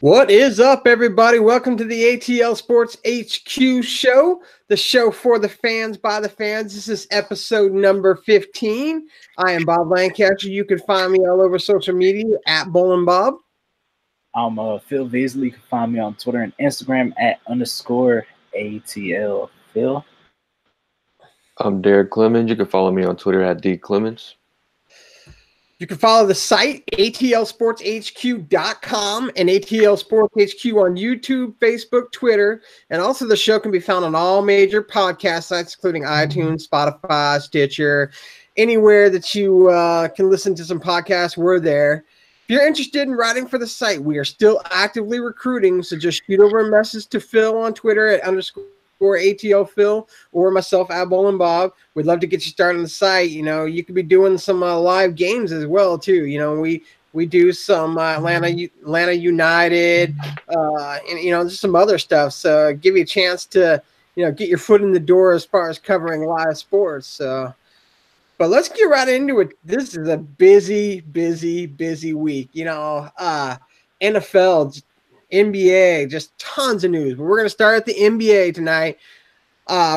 What is up, everybody? Welcome to the ATL Sports HQ show, the show for the fans by the fans. This is episode number 15. I am Bob Lancaster. You can find me all over social media at Bowling Bob. I'm Phil Beasley. You can find me on Twitter and Instagram at _ATL Phil. I'm Derek Clemens. You can follow me on Twitter at DClemens. You can follow the site, atlsportshq.com and ATL Sports HQ on YouTube, Facebook, Twitter, and also the show can be found on all major podcast sites, including iTunes, Spotify, Stitcher, anywhere that you can listen to some podcasts, we're there. If you're interested in writing for the site, we are still actively recruiting, so just shoot over a message to Phil on Twitter at _ATL Phil or myself at Bowling Bob. We'd love to get you started on the site. You know, you could be doing some live games as well too. You know, we do some Atlanta United, and just some other stuff. So give you a chance to get your foot in the door as far as covering live sports. But let's get right into it. This is a busy week. NFL. NBA, just tons of news. But we're going to start at the NBA tonight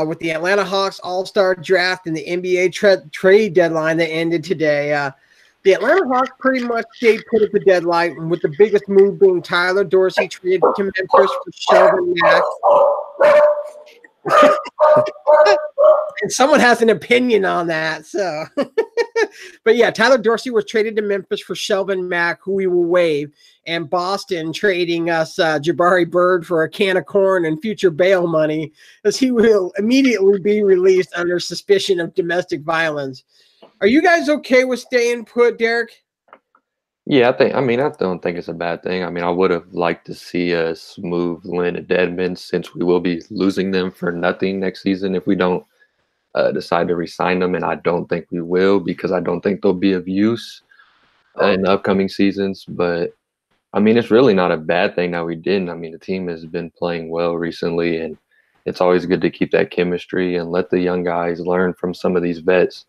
with the Atlanta Hawks All-Star Draft and the NBA trade deadline that ended today. The Atlanta Hawks pretty much stayed put at the deadline, with the biggest move being Tyler Dorsey traded to Memphis for Shelvin Mack. And someone has an opinion on that. So, but yeah, Tyler Dorsey was traded to Memphis for Shelvin Mack, who we will waive, and Boston trading us Jabari Bird for a can of corn and future bail money, as he will immediately be released under suspicion of domestic violence. Are you guys okay with staying put, Derek? Yeah, I don't think it's a bad thing. I would have liked to see us move Lynn and Dedmon, since we will be losing them for nothing next season if we don't decide to re-sign them, and I don't think we will, because I don't think they'll be of use in the upcoming seasons. But it's really not a bad thing that we didn't. The team has been playing well recently, and it's always good to keep that chemistry and let the young guys learn from some of these vets.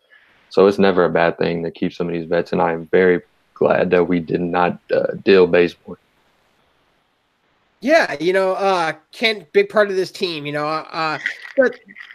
So it's never a bad thing to keep some of these vets, and I am very glad that we did not deal Bazemore. Yeah, Kent, big part of this team, but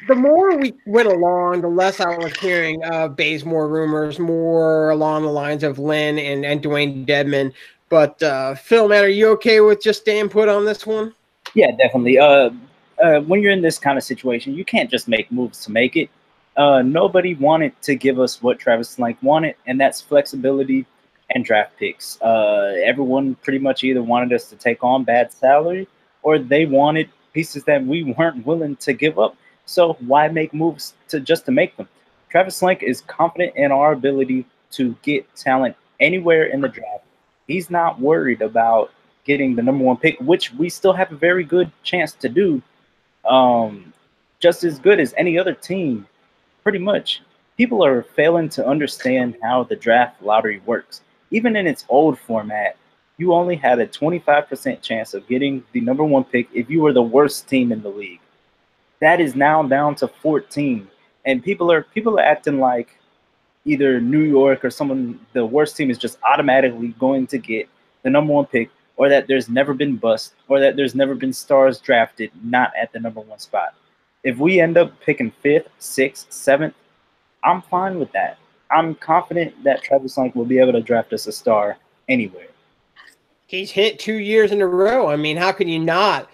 the more we went along, the less I was hearing Bazemore rumors, more along the lines of Lynn and Dwayne Dedmon. But Phil, man, are you okay with just staying put on this one? Yeah, definitely. When you're in this kind of situation, you can't just make moves to make it. Nobody wanted to give us what Travis Slank wanted, and that's flexibility and draft picks. Everyone pretty much either wanted us to take on bad salary, or they wanted pieces that we weren't willing to give up. So why make moves just to make them? Travis Slank is confident in our ability to get talent anywhere in the draft. He's not worried about getting the number one pick, which we still have a very good chance to do, just as good as any other team, pretty much. People are failing to understand how the draft lottery works. Even in its old format, you only had a 25% chance of getting the number one pick if you were the worst team in the league. That is now down to 14. And people are acting like either New York or the worst team is just automatically going to get the number one pick, or that there's never been bust, or that there's never been stars drafted not at the number one spot. If we end up picking 5th, 6th, 7th, I'm fine with that. I'm confident that Travis Slank will be able to draft us a star anywhere. He's hit 2 years in a row. How can you not,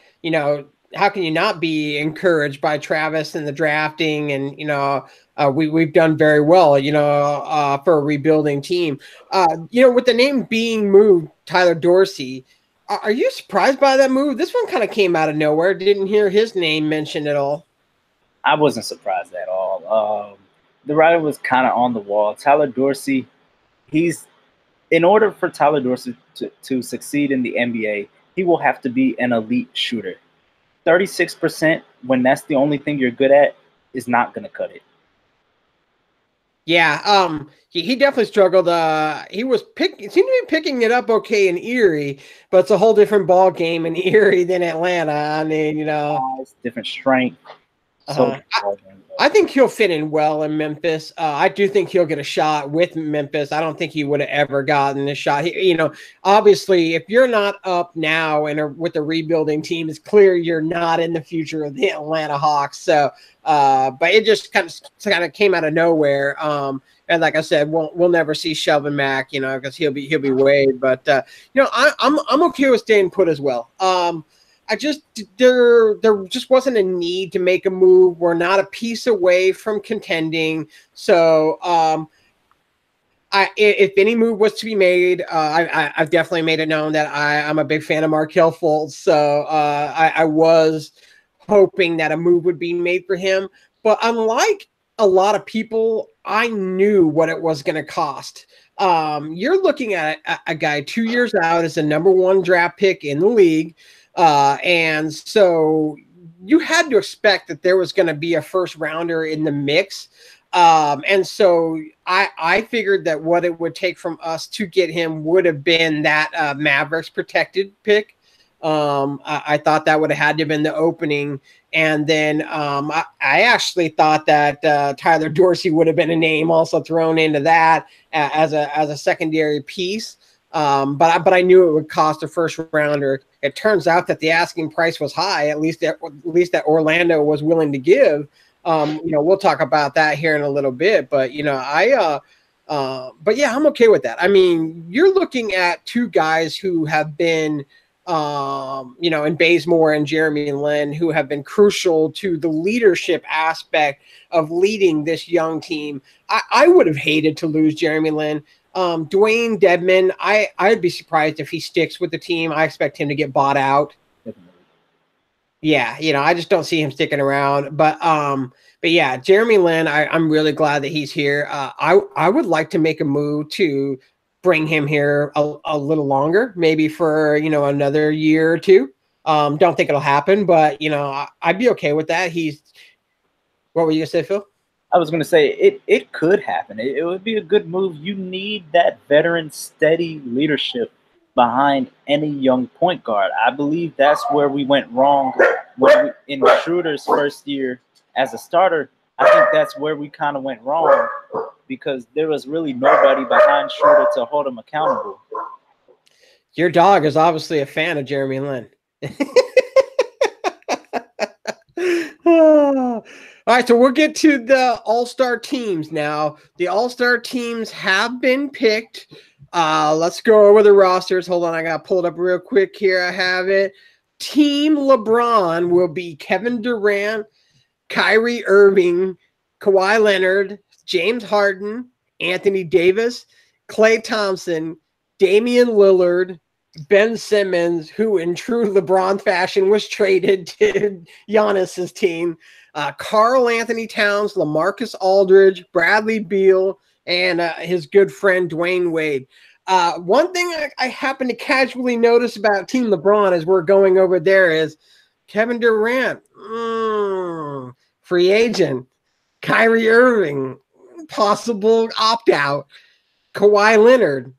be encouraged by Travis and the drafting? And, we've done very well, for a rebuilding team. With the name being moved, Tyler Dorsey, are you surprised by that move? This one kind of came out of nowhere. Didn't hear his name mentioned at all. I wasn't surprised at all. The writing was kind of on the wall. Tyler Dorsey, in order for Tyler Dorsey to succeed in the NBA, he will have to be an elite shooter. 36%, when that's the only thing you're good at, is not going to cut it. Yeah, he definitely struggled. He seemed to be picking it up okay in Erie, but it's a whole different ball game in Erie than Atlanta. Different strength. So I think he'll fit in well in Memphis. I do think he'll get a shot with Memphis. I don't think he would have ever gotten a shot. Obviously, if you're not up now and are with a rebuilding team, it's clear you're not in the future of the Atlanta Hawks. So, but it just kind of came out of nowhere. And like I said, we'll never see Shelvin Mack, because he'll be waived. But I'm okay with staying put as well. There just wasn't a need to make a move. We're not a piece away from contending. So if any move was to be made, I've definitely made it known that I'm a big fan of Markelle Fultz. So I was hoping that a move would be made for him. But unlike a lot of people, I knew what it was going to cost. You're looking at a guy 2 years out as the #1 draft pick in the league. And so you had to expect that there was going to be a first rounder in the mix. And so I figured that what it would take from us to get him would have been that Mavericks protected pick. I thought that would have had to have been the opening. And then I actually thought that Tyler Dorsey would have been a name also thrown into that as a secondary piece. But I knew it would cost a first rounder. It turns out that the asking price was high, at least that Orlando was willing to give. We'll talk about that here in a little bit, but but yeah, I'm okay with that. I mean, you're looking at two guys who have been, in Bazemore and Jeremy Lin, who have been crucial to the leadership aspect of leading this young team. I would have hated to lose Jeremy Lin. Dwayne Dedman, I'd be surprised if he sticks with the team. I expect him to get bought out. Yeah, I just don't see him sticking around. But yeah, Jeremy Lin, I'm really glad that he's here. I would like to make a move to bring him here a little longer, maybe for another year or two. Don't think it'll happen, but I'd be okay with that. What were you gonna say, Phil? I was going to say it could happen. It would be a good move. You need that veteran, steady leadership behind any young point guard. I believe that's where we went wrong in Schroeder's first year as a starter. I think that's where we kind of went wrong because there was really nobody behind Schroeder to hold him accountable. Your dog is obviously a fan of Jeremy Lin. All right, so we'll get to the All-Star teams now. The All-Star teams have been picked. Let's go over the rosters. Hold on, I got to pull it up real quick here. I have it. Team LeBron will be Kevin Durant, Kyrie Irving, Kawhi Leonard, James Harden, Anthony Davis, Klay Thompson, Damian Lillard, Ben Simmons, who in true LeBron fashion was traded to Giannis's team, Karl Anthony Towns, LaMarcus Aldridge, Bradley Beal, and his good friend Dwayne Wade. One thing I happen to casually notice about Team LeBron as we're going over there is Kevin Durant, free agent, Kyrie Irving, possible opt-out, Kawhi Leonard,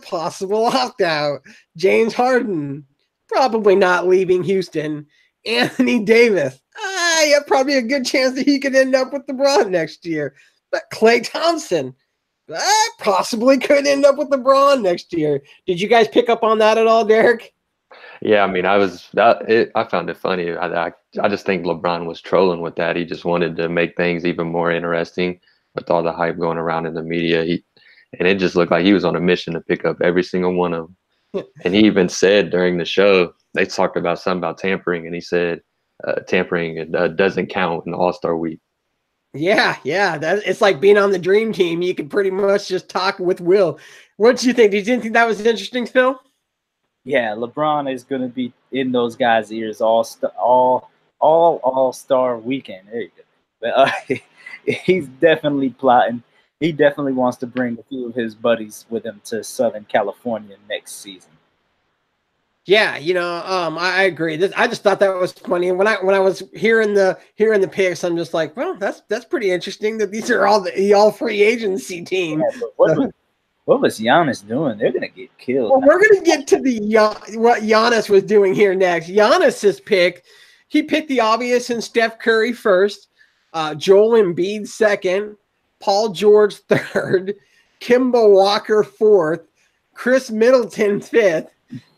possible opt-out, James Harden, probably not leaving Houston, Anthony Davis, yeah, probably a good chance that he could end up with LeBron next year. But Klay Thompson, possibly could end up with LeBron next year. Did you guys pick up on that at all, Derek? Yeah, I mean, I found it funny. I just think LeBron was trolling with that. He just wanted to make things even more interesting with all the hype going around in the media. And it just looked like he was on a mission to pick up every single one of them. And he even said during the show, they talked about something about tampering, and he said tampering doesn't count in the All-Star week. Yeah, it's like being on the dream team. You can pretty much just talk with Will. What did you think? Did you think that was interesting, Phil? Yeah, LeBron is going to be in those guys' ears all All-Star weekend. There you go. But he's definitely plotting. He definitely wants to bring a few of his buddies with him to Southern California next season. Yeah, I agree. I just thought that was funny. And when I was hearing the picks, I'm just like, well, that's pretty interesting that these are all free agency team. Yeah, what was Giannis doing? They're gonna get killed. Well, we're gonna get to what Giannis was doing here next. Giannis's pick he picked the obvious in Steph Curry first, Joel Embiid second, Paul George third, Kemba Walker fourth, Chris Middleton fifth,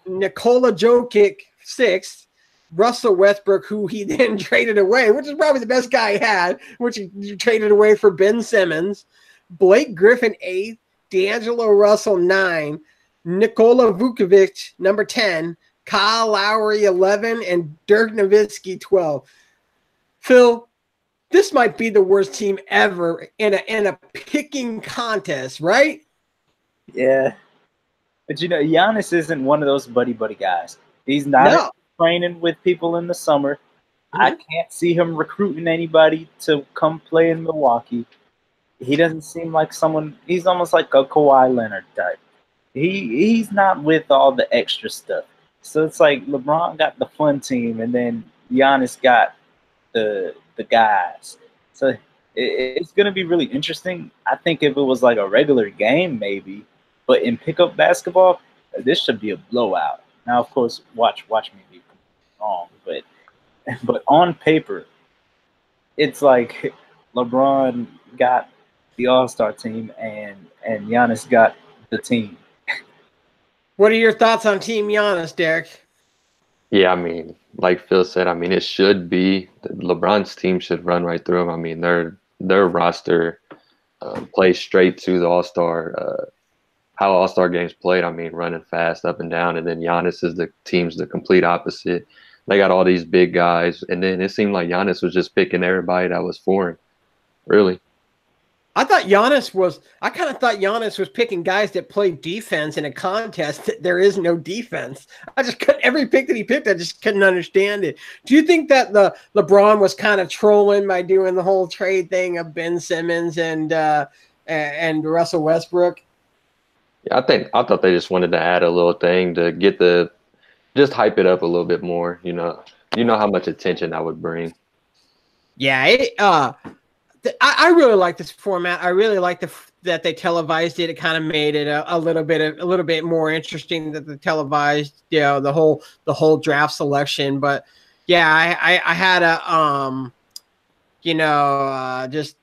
Nikola Jokic sixth, Russell Westbrook, who he then traded away, which is probably the best guy he had, which he traded away for Ben Simmons, Blake Griffin eighth, D'Angelo Russell 9, Nikola Vukovic number 10, Kyle Lowry 11, and Dirk Nowitzki 12. Phil, this might be the worst team ever in a picking contest, right? Yeah. But you know, Giannis isn't one of those buddy guys. He's not training with people in the summer. Mm-hmm. I can't see him recruiting anybody to come play in Milwaukee. He doesn't seem like someone. He's almost like a Kawhi Leonard type. He's not with all the extra stuff. So it's like LeBron got the fun team, and then Giannis got the guys. So it's going to be really interesting. I think if it was like a regular game, maybe, but in pickup basketball, this should be a blowout. Now, of course, watch me be wrong, but on paper, it's like LeBron got the All-Star team, and Giannis got the team. What are your thoughts on Team Giannis, Derek? Yeah, I mean, like Phil said, I mean, it should be LeBron's team should run right through them. I mean, their roster plays straight to the All-Star, how All-Star games played. I mean, running fast up and down, and then Giannis is the team's the complete opposite. They got all these big guys, and then it seemed like Giannis was just picking everybody that was foreign, really. I kind of thought Giannis was picking guys that play defense in a contest that there is no defense. I just couldn't, every pick that he picked, I just couldn't understand it. Do you think that the LeBron was kind of trolling by doing the whole trade thing of Ben Simmons and Russell Westbrook? Yeah, I thought they just wanted to add a little thing to get just hype it up a little bit more. You know how much attention that would bring. Yeah, I really like this format. I really like that they televised it. It kind of made it a little bit more interesting that they televised, the whole draft selection. But yeah, I had just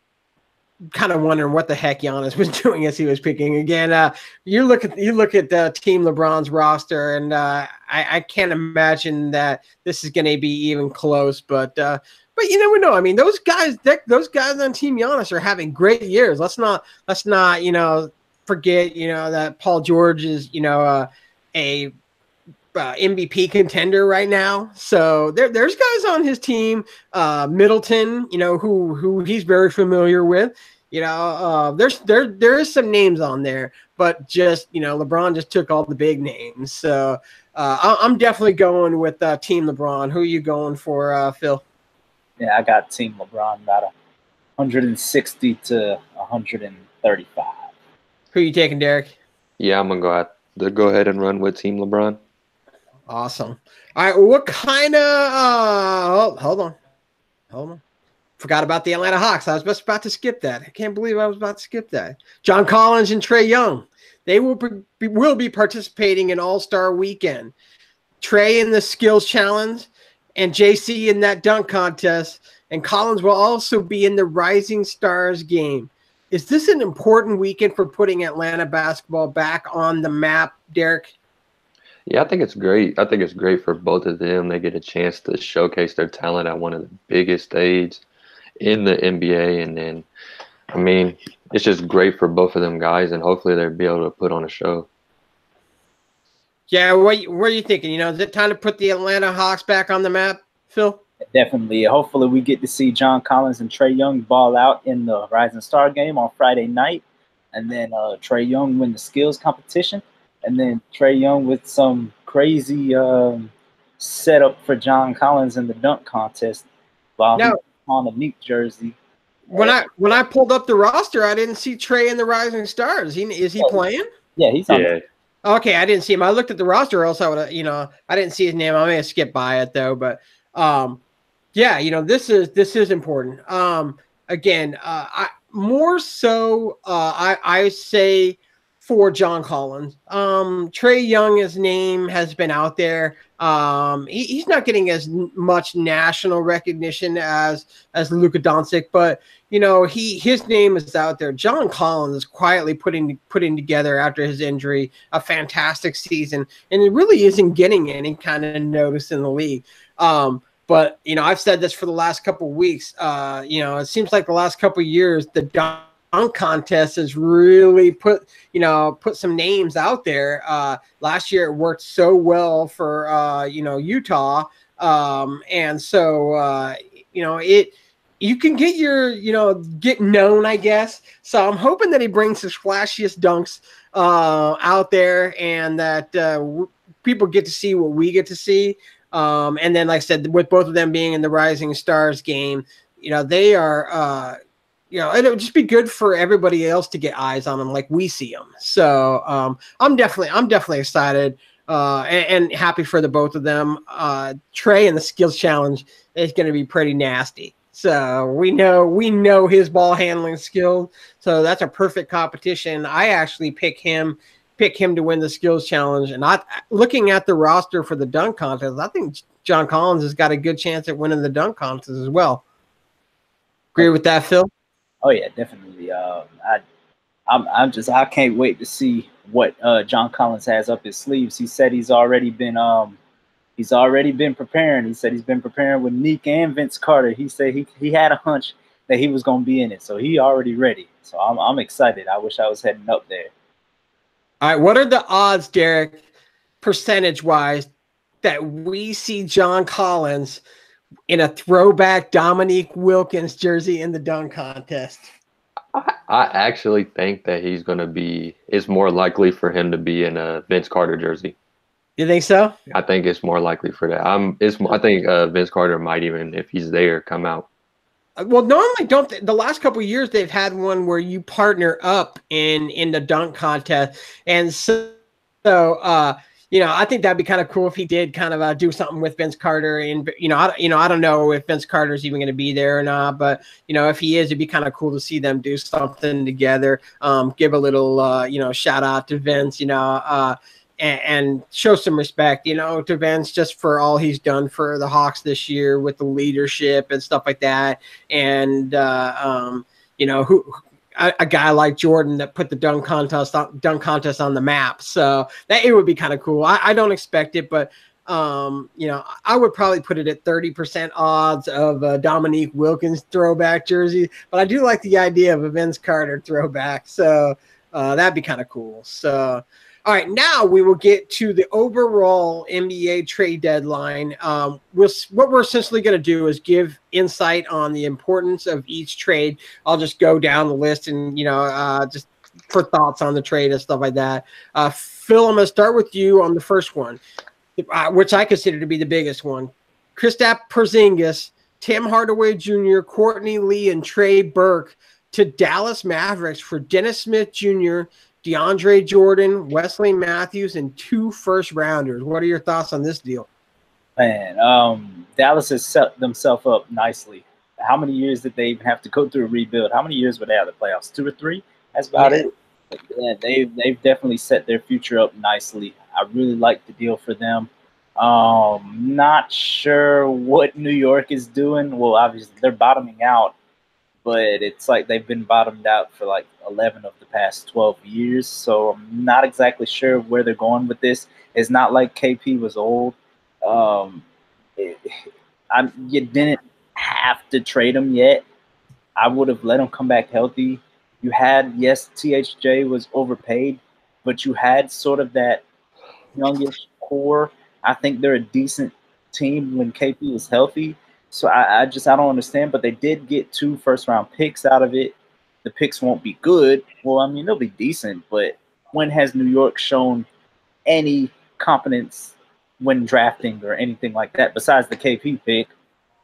kind of wondering what the heck Giannis was doing as he was picking. Again, you look at Team LeBron's roster, and I can't imagine that this is going to be even close. But you never know. I mean, those guys on Team Giannis are having great years. Let's not forget that Paul George is a MVP contender right now. So there's guys on his team. Middleton, who he's very familiar with. There is some names on there, but just LeBron just took all the big names. So I'm definitely going with Team LeBron. Who are you going for, Phil? Yeah, I got Team LeBron about 160 to 135. Who are you taking, Derek? Yeah, I'm gonna go ahead and run with Team LeBron. Awesome. All right, what kind of hold on. Forgot about the Atlanta Hawks. I was just about to skip that. I can't believe I was about to skip that. John Collins and Trae Young. They will be participating in All-Star Weekend. Trae in the Skills Challenge and JC in that dunk contest, and Collins will also be in the Rising Stars game. Is this an important weekend for putting Atlanta basketball back on the map, Derek? Yeah, I think it's great. I think it's great for both of them. They get a chance to showcase their talent at one of the biggest stages in the NBA, and then, I mean, it's just great for both of them guys, and hopefully they'll be able to put on a show. Yeah, what are you thinking? Is it time to put the Atlanta Hawks back on the map, Phil? Definitely. Hopefully we get to see John Collins and Trae Young ball out in the Rising Star game on Friday night, and then Trae Young win the skills competition, and then Trae Young with some crazy setup for John Collins in the dunk contest while he's on a Nick jersey. When I pulled up the roster, I didn't see Trae in the Rising Stars. Is he playing? Yeah, he's on. Yeah. Okay, I didn't see him. I looked at the roster, or else I would have, I didn't see his name. I may have skipped by it though, but this is important. Again, I say for John Collins. Trey Young's name has been out there. He's not getting as much national recognition as Luka Doncic, but you know, his name is out there. John Collins is quietly putting together after his injury a fantastic season, and it really isn't getting any kind of notice in the league. But you know, I've said this for the last couple of weeks. You know, it seems like the last couple of years the dunk contest has really put some names out there. Last year it worked so well for you know, Utah, and so you know, you can get get known, I guess. So I'm hoping that he brings his flashiest dunks out there, and that people get to see what we get to see. And then, like I said, with both of them being in the Rising Stars game, you know, they are you know, it would just be good for everybody else to get eyes on them like we see them. So I'm definitely excited and happy for the both of them. Trey in the skills challenge is going to be pretty nasty. So we know his ball handling skill. So that's a perfect competition. I actually pick him to win the skills challenge. And looking at the roster for the dunk contest, I think John Collins has got a good chance at winning the dunk contest as well. Agree with that, Phil? Oh yeah, definitely. I can't wait to see what John Collins has up his sleeves. He said he's already been preparing. He said he's been preparing with Nick and Vince Carter. He said he had a hunch that he was going to be in it, so he already ready. So I'm excited. I wish I was heading up there. All right, what are the odds, Derek, percentage-wise, that we see John Collins in a throwback Dominique Wilkins jersey in the dunk contest? I actually think that it's more likely for him to be in a Vince Carter jersey. You think so? I think it's more likely for that. I think Vince Carter might even, if he's there, come out. Well, normally the last couple of years they've had one where you partner up in the dunk contest, and so you know, I think that'd be kind of cool if he did kind of do something with Vince Carter. And I don't know if Vince Carter's even going to be there or not, but you know, if he is, it'd be kind of cool to see them do something together. Give a little you know, shout out to Vince, you know, and show some respect, you know, to Vince just for all he's done for the Hawks this year with the leadership and stuff like that. And you know, a guy like Jordan that put the dunk contest on the map. So that it would be kind of cool. I don't expect it, but you know, I would probably put it at 30% odds of a Dominique Wilkins throwback jersey, but I do like the idea of a Vince Carter throwback. So that'd be kind of cool. So all right, now we will get to the overall NBA trade deadline. What we're essentially going to do is give insight on the importance of each trade. I'll just go down the list and, you know, just for thoughts on the trade and stuff like that. Phil, I'm going to start with you on the first one, which I consider to be the biggest one. Kristaps Porzingis, Tim Hardaway Jr., Courtney Lee, and Trey Burke to Dallas Mavericks for Dennis Smith Jr., DeAndre Jordan, Wesley Matthews, and 2 first-rounders. What are your thoughts on this deal? Man, Dallas has set themselves up nicely. How many years did they even have to go through a rebuild? How many years were they out of the playoffs? 2 or 3? That's about it. Yeah, they've definitely set their future up nicely. I really like the deal for them. Not sure what New York is doing. Well, obviously they're bottoming out, but it's like they've been bottomed out for like 11 of the past 12 years. So I'm not exactly sure where they're going with this. It's not like KP was old. You didn't have to trade him yet. I would have let him come back healthy. You had, yes, THJ was overpaid, but you had sort of that youngish core. I think they're a decent team when KP was healthy. So I don't understand, but they did get 2 first-round picks out of it. The picks won't be good. Well, I mean, they'll be decent, but when has New York shown any competence when drafting or anything like that besides the KP pick?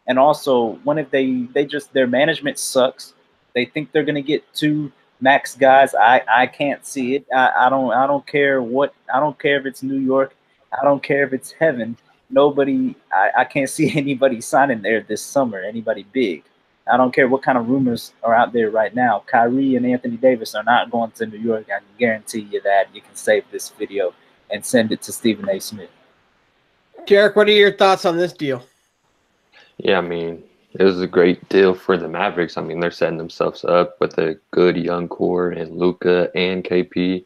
And also, when if their management sucks. They think they're gonna get 2 max guys. I can't see it. I don't care if it's New York. I don't care if it's heaven. I can't see anybody signing there this summer, anybody big. I don't care what kind of rumors are out there right now. Kyrie and Anthony Davis are not going to New York. I can guarantee you that. You can save this video and send it to Stephen A. Smith. Derek, what are your thoughts on this deal? Yeah, I mean, it was a great deal for the Mavericks. I mean, they're setting themselves up with a good young core and Luka and KP.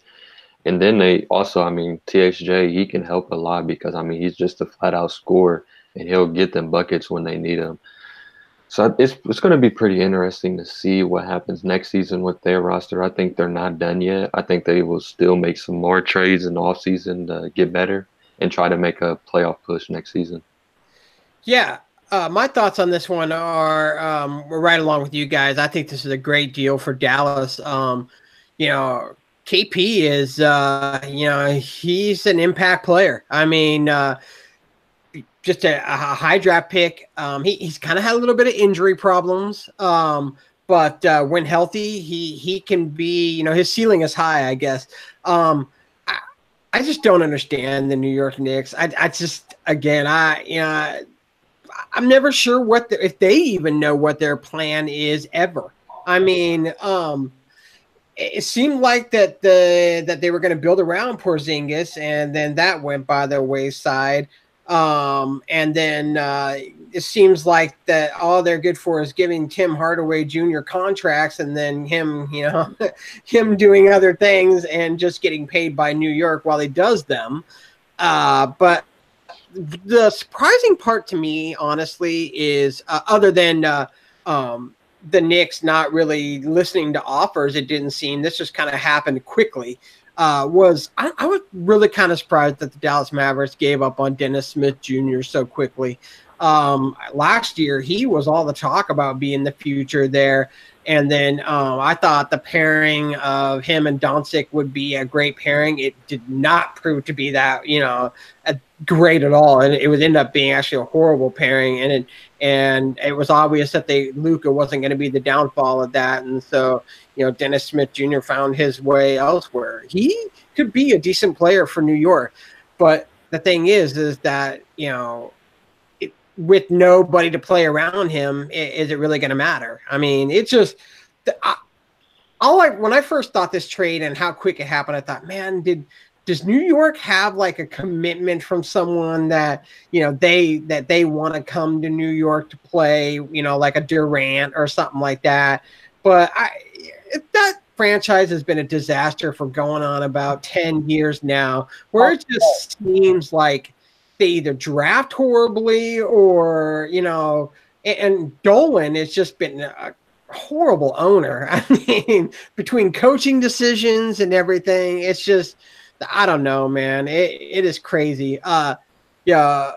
And then they also, I mean, THJ, he can help a lot because, I mean, he's just a flat out scorer and he'll get them buckets when they need them. So it's going to be pretty interesting to see what happens next season with their roster. I think they're not done yet. I think they will still make some more trades in the offseason to get better and try to make a playoff push next season. Yeah, my thoughts on this one are we're right along with you guys. I think this is a great deal for Dallas. You know, KP is, you know, he's an impact player. I mean, just a high draft pick. He's kind of had a little bit of injury problems, but when healthy, he can be, you know, his ceiling is high, I guess. I just don't understand the New York Knicks. I just, again, you know, I'm never sure if they even know what their plan is ever. I mean, it seemed like that they were going to build around Porzingis, and then that went by the wayside. And then it seems like that all they're good for is giving Tim Hardaway Jr. contracts, and then him, you know, him doing other things and just getting paid by New York while he does them. But the surprising part to me, honestly, is other than the Knicks not really listening to offers, it didn't seem, this just kind of happened quickly, I was really kind of surprised that the Dallas Mavericks gave up on Dennis Smith Jr. so quickly. Last year, he was all the talk about being the future there. And then I thought the pairing of him and Doncic would be a great pairing. It did not prove to be that, you know, great at all, and it would end up being actually a horrible pairing. And it was obvious that Luka wasn't going to be the downfall of that, and so, you know, Dennis Smith Jr. found his way elsewhere. He could be a decent player for New York, but the thing is that, you know, with nobody to play around him, is it really going to matter? I mean, it's just when I first thought this trade and how quick it happened, I thought, man, does New York have like a commitment from someone that, you know, they want to come to New York to play, you know, like a Durant or something like that? But that franchise has been a disaster for going on about 10 years now, where it just seems like they either draft horribly or, you know, and Dolan has just been a horrible owner. I mean, between coaching decisions and everything, it's just, I don't know, man. It is crazy. Yeah,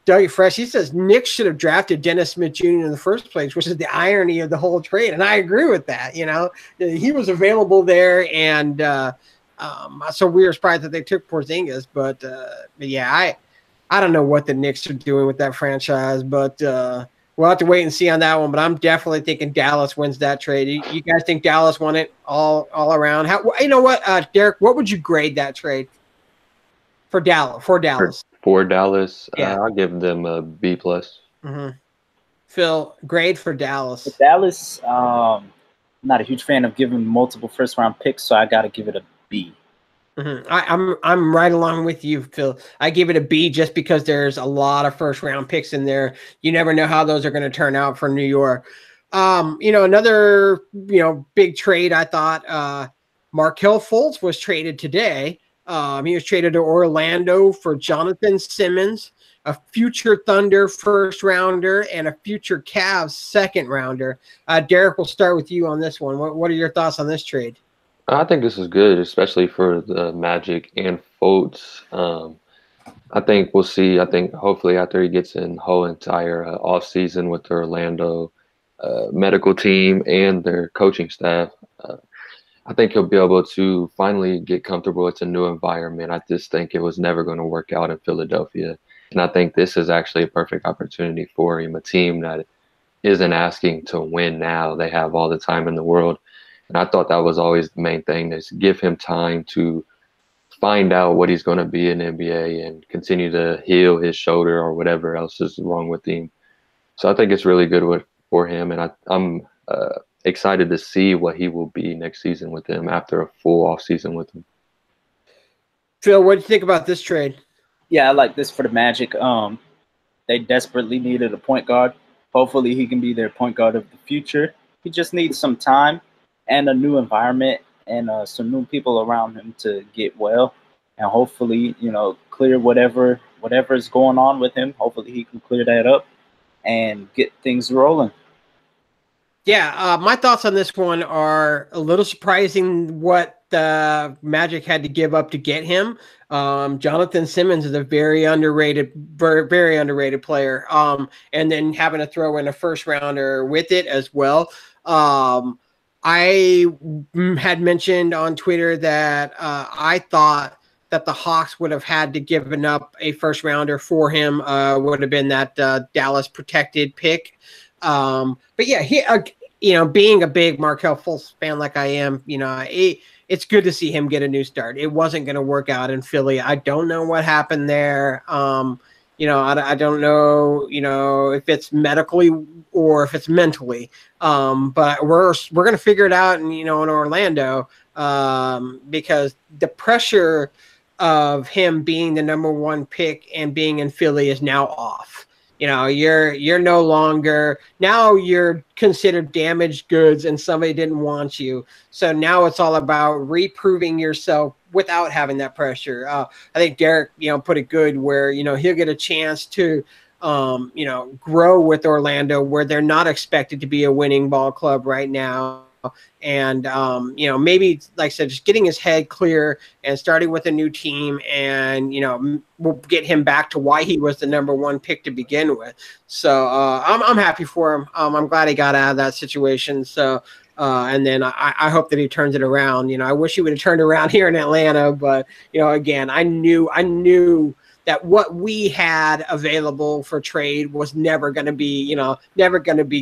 Dougie Fresh, he says Knicks should have drafted Dennis Smith Jr. in the first place, which is the irony of the whole trade. And I agree with that. You know, he was available there, and so we were surprised that they took Porzingis. But yeah, I don't know what the Knicks are doing with that franchise, but we'll have to wait and see on that one. But I'm definitely thinking Dallas wins that trade. You guys think Dallas won it all around? You know what, Derek? What would you grade that trade for Dallas? For Dallas, yeah. I'll give them a B+. Mm-hmm. Phil, grade for Dallas. For Dallas, I'm not a huge fan of giving multiple first-round picks, so I got to give it a B. Mm-hmm. I'm right along with you, Phil. I give it a B just because there's a lot of first round picks in there. You never know how those are going to turn out for New York. You know, another, you know, big trade, I thought, Markelle Fultz was traded today. He was traded to Orlando for Jonathan Simmons, a future Thunder first rounder, and a future Cavs second rounder. Derek, we'll start with you on this one. What are your thoughts on this trade? I think this is good, especially for the Magic and Fultz. I think we'll see. I think hopefully after he gets in the whole entire offseason with the Orlando medical team and their coaching staff, I think he'll be able to finally get comfortable. It's a new environment. I just think it was never going to work out in Philadelphia. And I think this is actually a perfect opportunity for him, a team that isn't asking to win now. They have all the time in the world. And I thought that was always the main thing, is give him time to find out what he's going to be in the NBA and continue to heal his shoulder or whatever else is wrong with him. So I think it's really good for him, and I'm excited to see what he will be next season with him after a full off season with him. Phil, what do you think about this trade? Yeah, I like this for the Magic. They desperately needed a point guard. Hopefully he can be their point guard of the future. He just needs some time and a new environment and some new people around him to get well. And hopefully, clear whatever is going on with him. Hopefully he can clear that up and get things rolling. Yeah, my thoughts on this one are a little surprising what the Magic had to give up to get him. Jonathan Simmons is a very underrated player. And then having to throw in a first rounder with it as well. I had mentioned on Twitter that I thought that the Hawks would have had to given up a first rounder for him. Would have been that Dallas protected pick. But yeah, being a big Markelle Fultz fan like I am, it's good to see him get a new start. It wasn't going to work out in Philly. I don't know what happened there. I don't know, if it's medically or if it's mentally. But we're going to figure it out, in Orlando, because the pressure of him being the number one pick and being in Philly is now off. You're no longer, now you're considered damaged goods and somebody didn't want you. So now it's all about reproving yourself without having that pressure. I think Derek, put it good where, he'll get a chance to, grow with Orlando, where they're not expected to be a winning ball club right now. And, maybe, like I said, just getting his head clear and starting with a new team, and, we'll get him back to why he was the number one pick to begin with. So I'm happy for him. I'm glad he got out of that situation. So, and then I hope that he turns it around. I wish he would have turned around here in Atlanta, but, again, I knew that what we had available for trade was never going to be,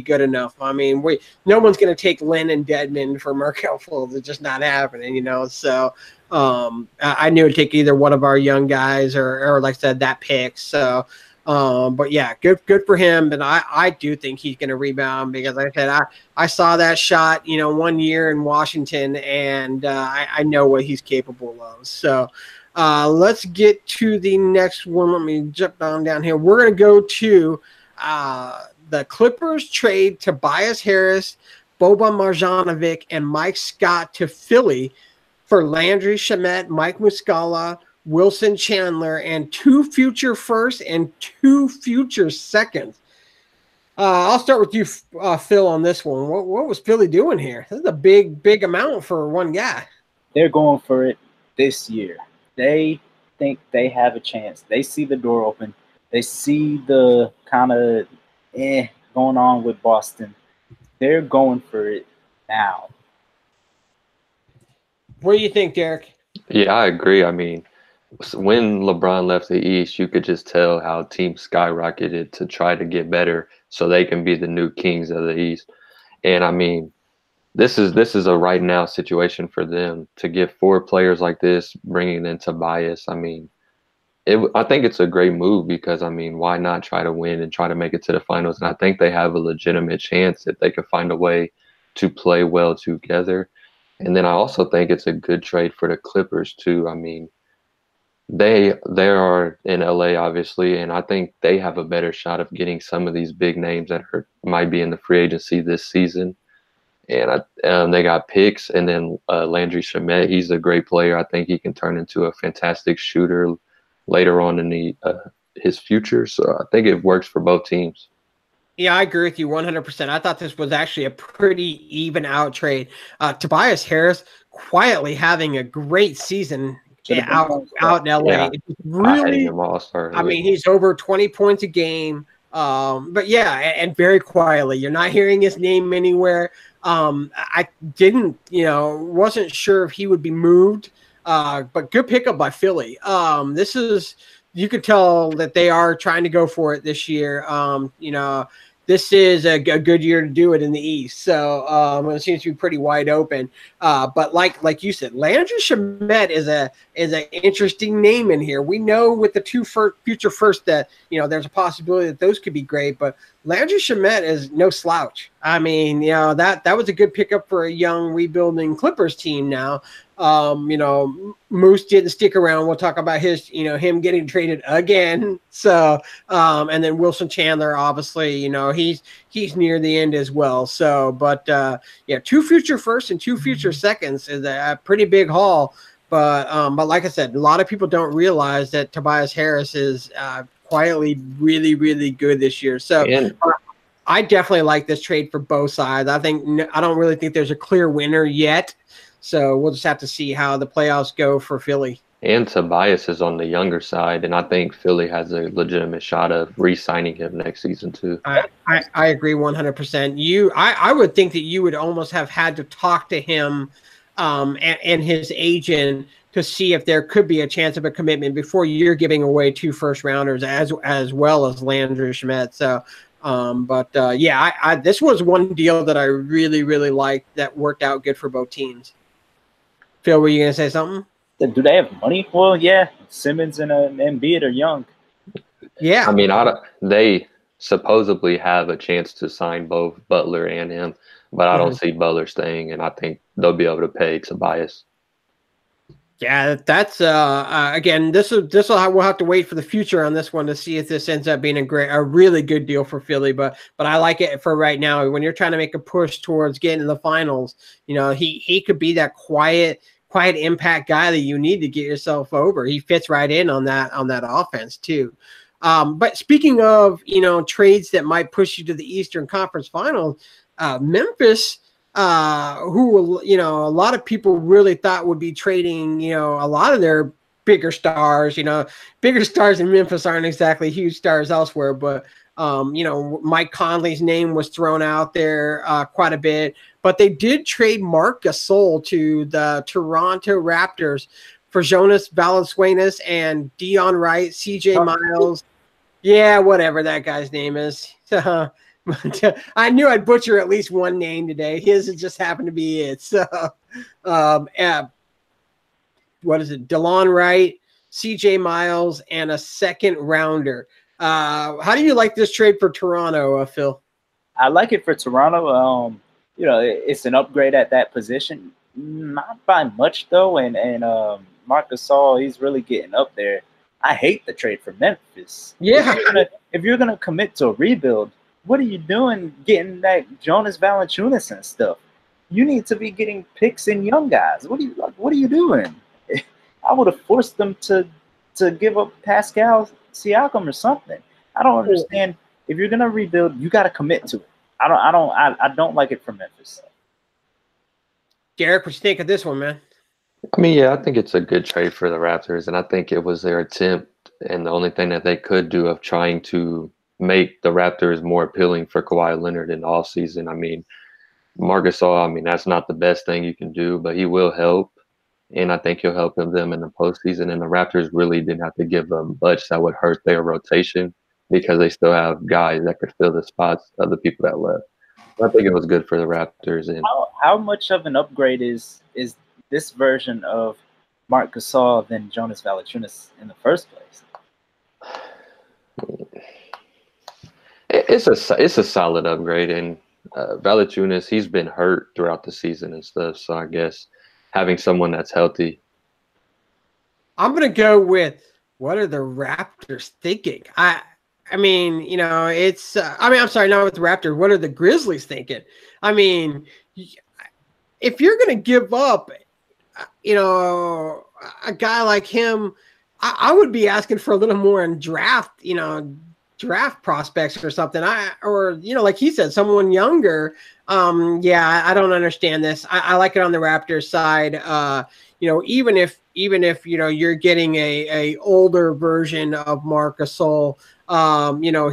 good enough. I mean, no one's going to take Lynn and Dedmon for Markelle Fultz. It's just not happening, So I knew it'd take either one of our young guys or like I said, that pick. So, but yeah, good for him. And I do think he's going to rebound, because like I said, I saw that shot, 1 year in Washington, and I know what he's capable of. So, let's get to the next one. Let me jump down here. We're going to go to the Clippers trade Tobias Harris, Boban Marjanovic, and Mike Scott to Philly for Landry Shamet, Mike Muscala, Wilson Chandler, and 2 future firsts and 2 future seconds. I'll start with you, Phil, on this one. What was Philly doing here? This is a big amount for one guy. They're going for it this year. They think they have a chance. They see the door open. They see the kind of going on with Boston. They're going for it now. What do you think, Derek? Yeah, I agree. I mean, when LeBron left the East, you could just tell how teams skyrocketed to try to get better so they can be the new kings of the East. And I mean, this is a right now situation for them to get 4 players like this, bringing in Tobias. I mean, I think it's a great move, because, I mean, why not try to win and try to make it to the finals? And I think they have a legitimate chance if they could find a way to play well together. And then I also think it's a good trade for the Clippers too. I mean, they are in LA, obviously, and I think they have a better shot of getting some of these big names that might be in the free agency this season. And they got picks, and then Landry Shamet, he's a great player. I think he can turn into a fantastic shooter later on in his future. So I think it works for both teams. Yeah, I agree with you 100%. I thought this was actually a pretty even out trade. Tobias Harris quietly having a great season out in LA. Yeah, really, I mean, he's over 20 points a game. But yeah, and very quietly. You're not hearing his name anywhere. I wasn't sure if he would be moved, but good pickup by Philly. You could tell that they are trying to go for it this year. this is a good year to do it in the East. So it seems to be pretty wide open. But like you said, Landry Shamet is an interesting name in here. We know with the future first that there's a possibility that those could be great, but Landry Shamet is no slouch. I mean, that was a good pickup for a young rebuilding Clippers team now. Moose didn't stick around. We'll talk about him getting traded again. So, and then Wilson Chandler, obviously, he's near the end as well. So, but 2 future firsts and 2 future seconds is a pretty big haul. But like I said, a lot of people don't realize that Tobias Harris is quietly really, really good this year. So I definitely like this trade for both sides. I don't really think there's a clear winner yet. So we'll just have to see how the playoffs go for Philly. And Tobias is on the younger side, and I think Philly has a legitimate shot of re-signing him next season too. I agree 100%. I would think that you would almost have had to talk to him and his agent to see if there could be a chance of a commitment before you're giving away 2 first rounders as well as Landry Shamet. So this was one deal that I really, really liked that worked out good for both teams. Phil, were you going to say something? Do they have money? Well, yeah. Simmons and Embiid are young. Yeah. I mean, they supposedly have a chance to sign both Butler and him, but I don't see Butler staying, and I think they'll be able to pay Tobias. Yeah, that's again. We'll have to wait for the future on this one to see if this ends up being a really good deal for Philly. But I like it for right now. When you're trying to make a push towards getting to the finals, he could be that quiet impact guy that you need to get yourself over. He fits right in on that offense too. But speaking of trades that might push you to the Eastern Conference Finals, Memphis. Who a lot of people really thought would be trading, a lot of their bigger stars. Bigger stars in Memphis aren't exactly huge stars elsewhere, but Mike Conley's name was thrown out there quite a bit. But they did trade Marc Gasol to the Toronto Raptors for Jonas Valanciunas and Dion Wright, CJ Miles. Yeah, whatever that guy's name is. I knew I'd butcher at least one name today. His just happened to be it. So, what is it? DeLon Wright, CJ Miles, and a second rounder. How do you like this trade for Toronto, Phil? I like it for Toronto. It's an upgrade at that position. Not by much, though. And Marc Gasol, he's really getting up there. I hate the trade for Memphis. Yeah. If you're gonna commit to a rebuild, what are you doing getting that Jonas Valanciunas and stuff? You need to be getting picks and young guys. What are you doing? I would have forced them to give up Pascal Siakam or something. I don't understand. If you're gonna rebuild, you got to commit to it. I don't like it for Memphis. Derek, what you think of this one, man? I mean, yeah, I think it's a good trade for the Raptors, and I think it was their attempt and the only thing that they could do of trying to make the Raptors more appealing for Kawhi Leonard in the offseason. I mean, Marc Gasol, that's not the best thing you can do, but he will help, and I think he'll help them in the postseason. And the Raptors really didn't have to give them much that would hurt their rotation because they still have guys that could fill the spots of the people that left. So I think it was good for the Raptors. And how much of an upgrade is this version of Marc Gasol than Jonas Valanciunas in the first place? It's a solid upgrade, and Valanciunas, he's been hurt throughout the season and stuff. So I guess having someone that's healthy. I'm gonna go with what are the Raptors thinking? I'm sorry, not with the Raptors. What are the Grizzlies thinking? I mean, if you're gonna give up, a guy like him, I would be asking for a little more in draft prospects or something. Like he said, someone younger. I don't understand this. I like it on the Raptors side. Even if you're getting a older version of Marc Gasol,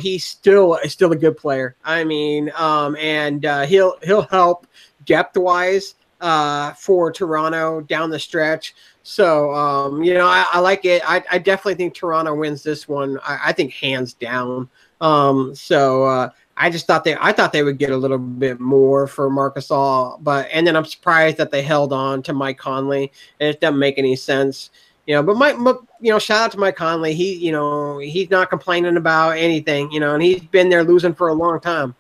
he's still a good player. And he'll help depth wise for Toronto down the stretch. So, I like it. I definitely think Toronto wins this one. I think hands down. I thought they would get a little bit more for Marc Gasol, and then I'm surprised that they held on to Mike Conley. It doesn't make any sense, but shout out to Mike Conley. He's not complaining about anything, and he's been there losing for a long time.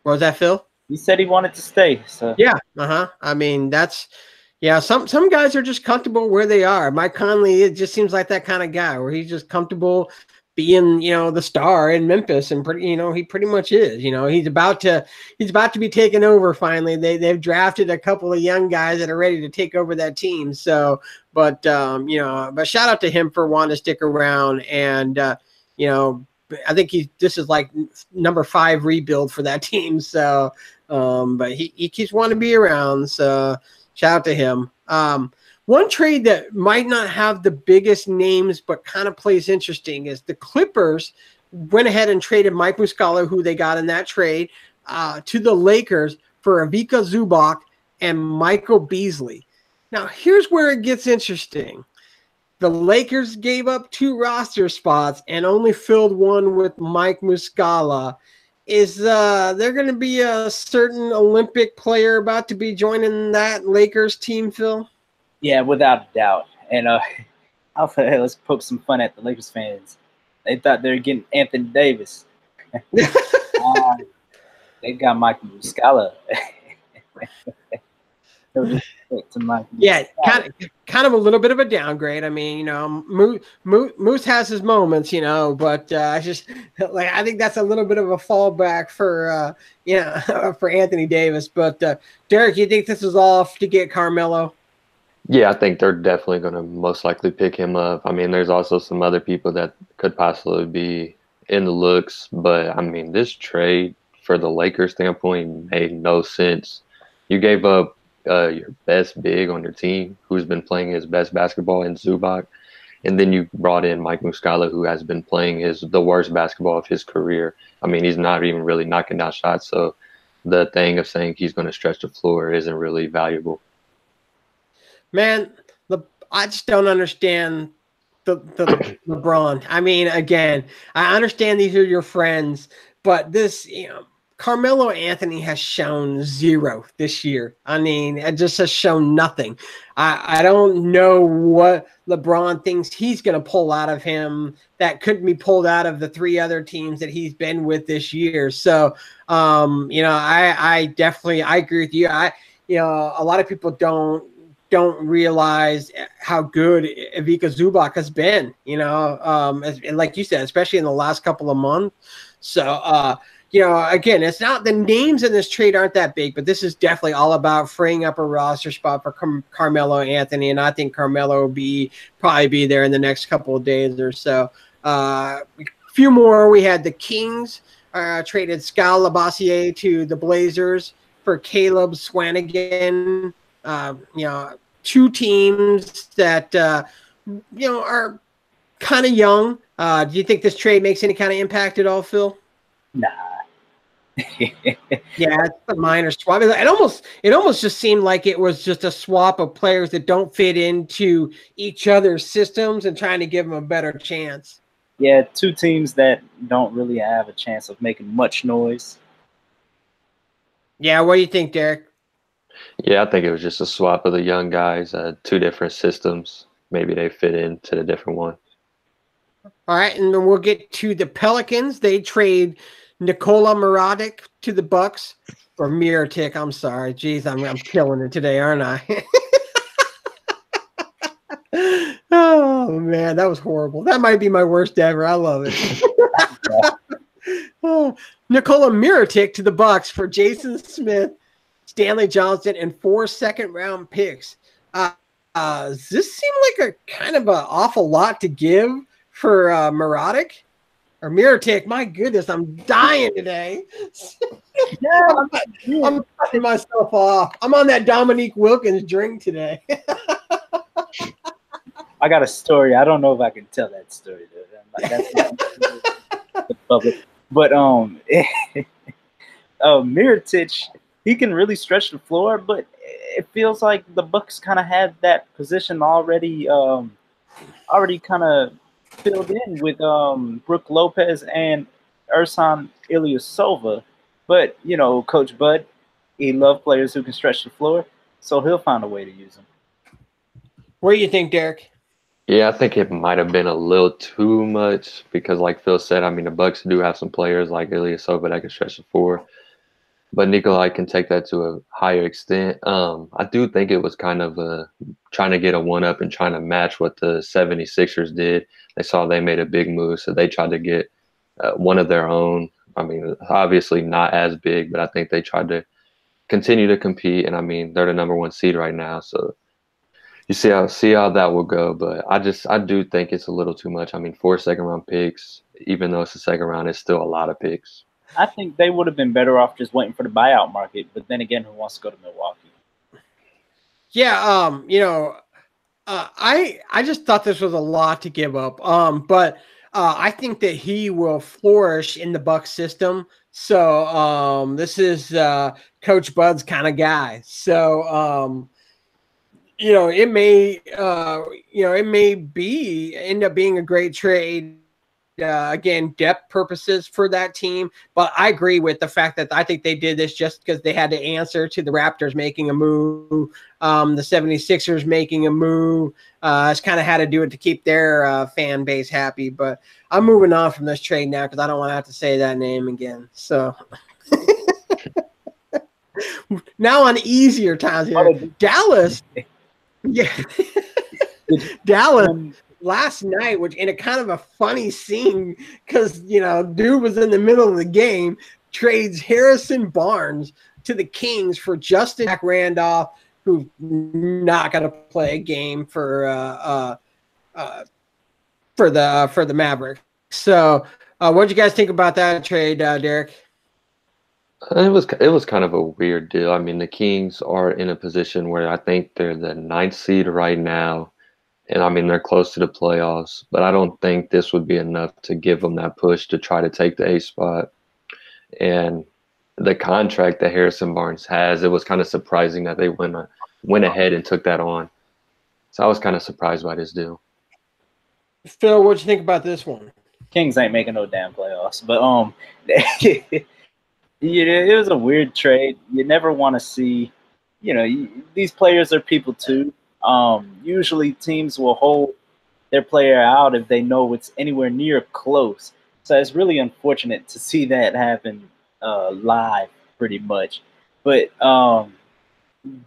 What was that, Phil? He said he wanted to stay. So yeah, I mean, some guys are just comfortable where they are. Mike Conley, it just seems like that kind of guy where he's just comfortable being, the star in Memphis, and he pretty much is. He's about to be taken over finally. They've drafted a couple of young guys that are ready to take over that team. So, but shout out to him for wanting to stick around, and I think this is like number 5 rebuild for that team. So, but he keeps wanting to be around. So, shout out to him. One trade that might not have the biggest names but kind of plays interesting is the Clippers went ahead and traded Mike Muscala, who they got in that trade, to the Lakers for Ivica Zubac and Michael Beasley. Now, here's where it gets interesting. The Lakers gave up 2 roster spots and only filled one with Mike Muscala. Is there going to be a certain Olympic player about to be joining that Lakers team, Phil? Yeah, without a doubt. And let's poke some fun at the Lakers fans. They thought they were getting Anthony Davis. They got Michael Muscala. Yeah, kind of a little bit of a downgrade. I mean, Moose has his moments, but I think that's a little bit of a fallback for for Anthony Davis. But Derek, you think this is off to get Carmelo? Yeah, I think they're definitely going to most likely pick him up. I mean, there's also some other people that could possibly be in the looks, but I mean, this trade for the Lakers standpoint made no sense. You gave up your best big on your team, who's been playing his best basketball in Zubac, and then you brought in Mike Muscala, who has been playing the worst basketball of his career. I mean, he's not even really knocking down shots, so the thing of saying he's going to stretch the floor isn't really valuable. Man, I just don't understand the LeBron. I mean, again, I understand these are your friends, but this, Carmelo Anthony has shown 0 this year. I mean, it just has shown nothing. I don't know what LeBron thinks he's going to pull out of him that couldn't be pulled out of the 3 other teams that he's been with this year. So, I definitely agree with you. A lot of people don't realize how good Ivica Zubac has been, and like you said, especially in the last couple of months. So, again, it's not the names in this trade aren't that big, but this is definitely all about freeing up a roster spot for Carmelo Anthony, and I think Carmelo will probably be there in the next couple of days or so. A few more. We had the Kings traded Skal Labissiere to the Blazers for Caleb Swanigan. 2 teams that are kind of young. Do you think this trade makes any kind of impact at all, Phil? Nah. Yeah, it's a minor swap. It almost just seemed like it was just a swap of players that don't fit into each other's systems and trying to give them a better chance. Yeah, 2 teams that don't really have a chance of making much noise. Yeah, what do you think, Derek? Yeah, I think it was just a swap of the young guys, 2 different systems. Maybe they fit into the different one. All right, and then we'll get to the Pelicans. They trade Nikola Mirotic to the Bucks for Mirotic. I'm sorry. Jeez, I'm killing it today, aren't I? Oh, man, that was horrible. That might be my worst ever. I love it. Nikola Mirotic to the Bucks for Jason Smith, Stanley Johnson, and 4 second-round picks. Does this seem like a kind of an awful lot to give for Mirotic? Or Mirotic? My goodness, I'm dying today. I'm cutting myself off. I'm on that Dominique Wilkins drink today. I got a story. I don't know if I can tell that story, though. That's public. But Mirotic, he can really stretch the floor, but it feels like the Bucks kind of had that position already kind of filled in with Brook Lopez and Ersan Ilyasova, but Coach Bud, he loves players who can stretch the floor, so he'll find a way to use them. What do you think, Derek? Yeah, I think it might have been a little too much because, like Phil said, I mean, the Bucks do have some players like Ilyasova that can stretch the floor, but Nikolai can take that to a higher extent. I do think it was kind of trying to get a one-up and trying to match what the 76ers did. They saw they made a big move, so they tried to get one of their own. I mean, obviously not as big, but I think they tried to continue to compete. And I mean, they're the number 1 seed right now, so you see how that will go. But I do think it's a little too much. I mean, 4 second-round picks, even though it's the second round, it's still a lot of picks. I think they would have been better off just waiting for the buyout market. But then again, who wants to go to Milwaukee? Yeah, I just thought this was a lot to give up. But I think that he will flourish in the Bucks system. So this is Coach Bud's kind of guy. So it may end up being a great trade. Again, depth purposes for that team. But I agree with the fact that I think they did this just because they had to answer to the Raptors making a move, the 76ers making a move. It's kind of had to do it to keep their fan base happy. But I'm moving on from this trade now because I don't want to have to say that name again. So now on easier times here. Dallas. Yeah. Dallas. Last night, which in a kind of a funny scene, because dude was in the middle of the game, trades Harrison Barnes to the Kings for Justin Randolph, who's not going to play a game for the Mavericks. So, what did you guys think about that trade, Derek? It was kind of a weird deal. I mean, the Kings are in a position where I think they're the 9th seed right now. And, I mean, they're close to the playoffs, but I don't think this would be enough to give them that push to try to take the A spot. And the contract that Harrison Barnes has, it was kind of surprising that they went ahead and took that on. So I was kind of surprised by this deal. Phil, what'd you think about this one? Kings ain't making no damn playoffs, but it was a weird trade. You never want to see, these players are people too. Usually teams will hold their player out if they know it's anywhere near close. So it's really unfortunate to see that happen live pretty much. But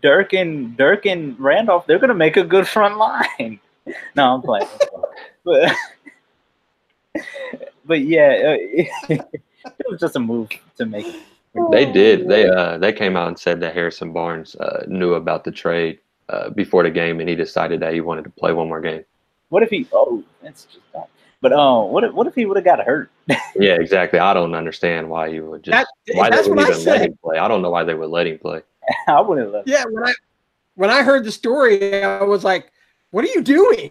Dirk and Randolph, they're going to make a good front line. No, I'm playing. But yeah, it was just a move to make it. They did. They came out and said that Harrison Barnes knew about the trade before the game, and he decided that he wanted to play one more game. What if he? Oh, that's just dumb. But what if he would have got hurt? Yeah, exactly. I don't understand why you would just why they would even let him play. I don't know why they would let him play. I wouldn't let him. Yeah, when I heard the story, I was like, "What are you doing?"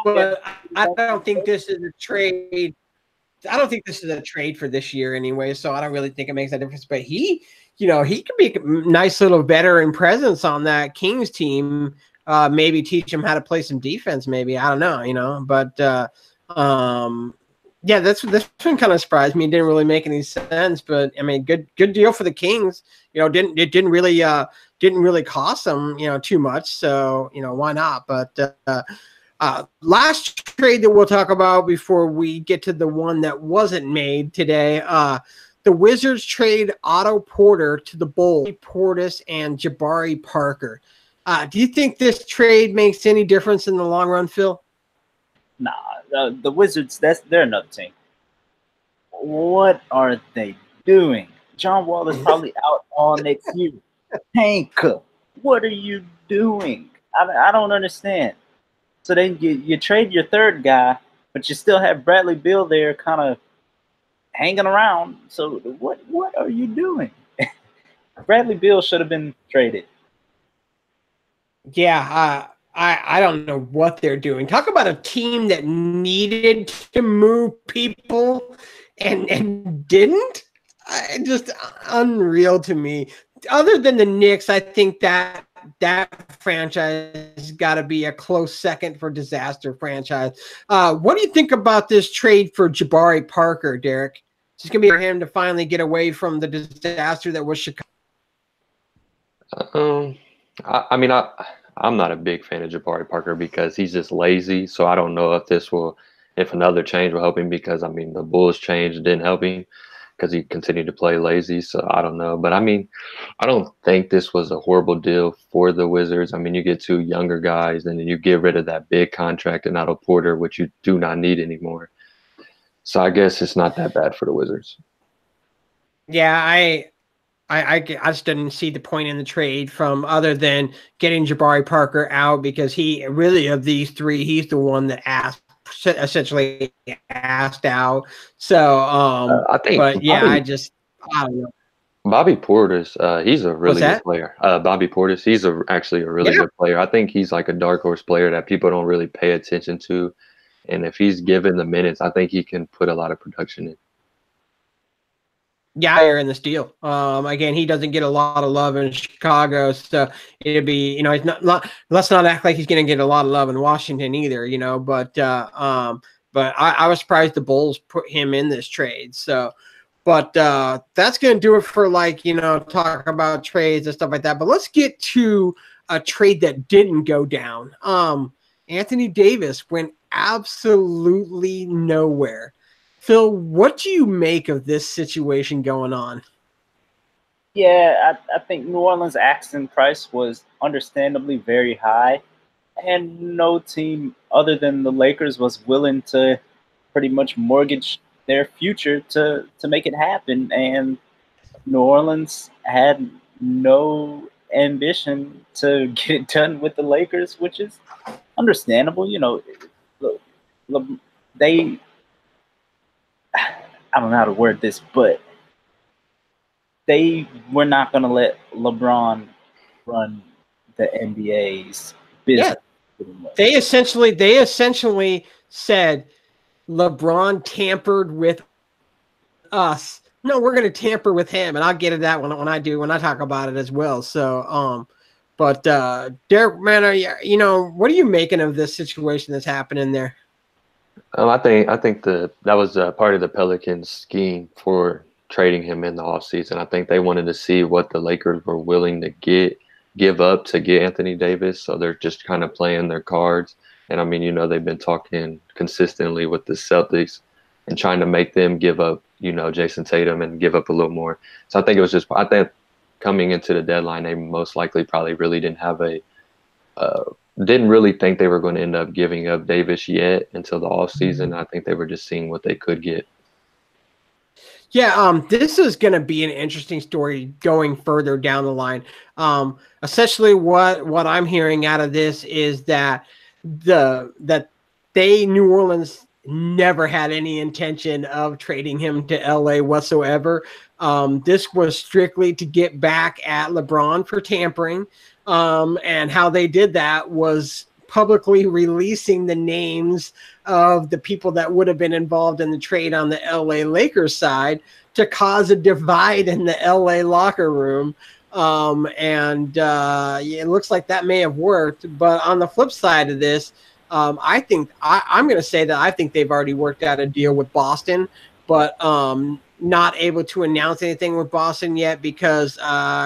But I don't think this is a trade. I don't think this is a trade for this year anyway, so I don't really think it makes a difference. But he could be a nice little veteran presence on that Kings team. Maybe teach him how to play some defense. Maybe I don't know, But yeah, this one kind of surprised me. It didn't really make any sense. But I mean, good deal for the Kings. It didn't really cost them too much. So why not? But last trade that we'll talk about before we get to the one that wasn't made today. The Wizards trade Otto Porter to the Bulls, Portis and Jabari Parker. Do you think this trade makes any difference in the long run, Phil? Nah, the Wizards, they're another team. What are they doing? John Wall is probably out all next year. Hank, what are you doing? I don't understand. So then you trade your third guy, but you still have Bradley Beal there kind of hanging around. So what are you doing? Bradley Beal should have been traded. Yeah, I don't know what they're doing. Talk about a team that needed to move people and didn't. Just unreal to me. Other than the Knicks, I think that franchise got to be a close second for disaster franchise. What do you think about this trade for Jabari Parker, Derek? It's going to be for him to finally get away from the disaster that was Chicago. I mean, I'm not a big fan of Jabari Parker because he's just lazy. So I don't know if another change will help him, because I mean the Bulls change didn't help him because he continued to play lazy. So I don't know, but I mean, I don't think this was a horrible deal for the Wizards. I mean, you get two younger guys, and then you get rid of that big contract and Otto Porter, which you do not need anymore. So I guess it's not that bad for the Wizards. Yeah, I just didn't see the point in the trade from other than getting Jabari Parker out, because he really, of these three, he's the one that essentially asked out. So, I think, but yeah, I don't know. Bobby Portis, he's a really good player. Bobby Portis, he's actually a really good player. I think he's like a dark horse player that people don't really pay attention to. And if he's given the minutes, I think he can put a lot of production in. Yeah, in this deal. Again, he doesn't get a lot of love in Chicago, so it'd be, he's not. Let's not act like he's going to get a lot of love in Washington either, But I was surprised the Bulls put him in this trade. So, but that's going to do it for talk about trades and stuff like that. But let's get to a trade that didn't go down. Anthony Davis went absolutely nowhere. Phil, what do you make of this situation going on? Yeah, I think New Orleans' asking price was understandably very high, and no team other than the Lakers was willing to pretty much mortgage their future to make it happen. And New Orleans had no ambition to get it done with the Lakers, which is understandable. They, I don't know how to word this, but they were not going to let LeBron run the NBA's business. Yeah. They essentially said LeBron tampered with us. No, we're going to tamper with him, and I'll get to that when I talk about it as well. So, but Derek, man, what are you making of this situation that's happening there? I think that was part of the Pelicans' scheme for trading him in the offseason. I think they wanted to see what the Lakers were willing to give up to get Anthony Davis. So they're just kind of playing their cards. And I mean, they've been talking consistently with the Celtics and trying to make them give up, Jason Tatum and give up a little more. So I think I think coming into the deadline, they most likely probably really didn't have didn't really think they were going to end up giving up Davis yet until the offseason. I think they were just seeing what they could get. Yeah, this is going to be an interesting story going further down the line. Essentially, what I'm hearing out of this is that New Orleans never had any intention of trading him to LA whatsoever. This was strictly to get back at LeBron for tampering. And how they did that was publicly releasing the names of the people that would have been involved in the trade on the LA Lakers side to cause a divide in the LA locker room. It looks like that may have worked. But on the flip side of this, I'm going to say that I think they've already worked out a deal with Boston, but not able to announce anything with Boston yet because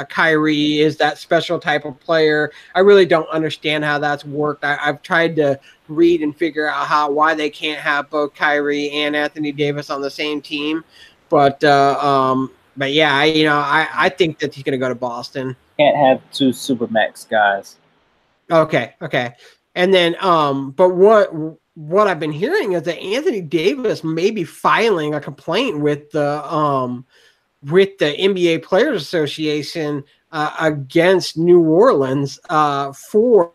Kyrie is that special type of player. I really don't understand how that's worked. I've tried to read and figure out why they can't have both Kyrie and Anthony Davis on the same team. But yeah, I think that he's going to go to Boston. Can't have two Supermax guys. Okay. And then, but what I've been hearing is that Anthony Davis may be filing a complaint with the NBA Players Association against New Orleans for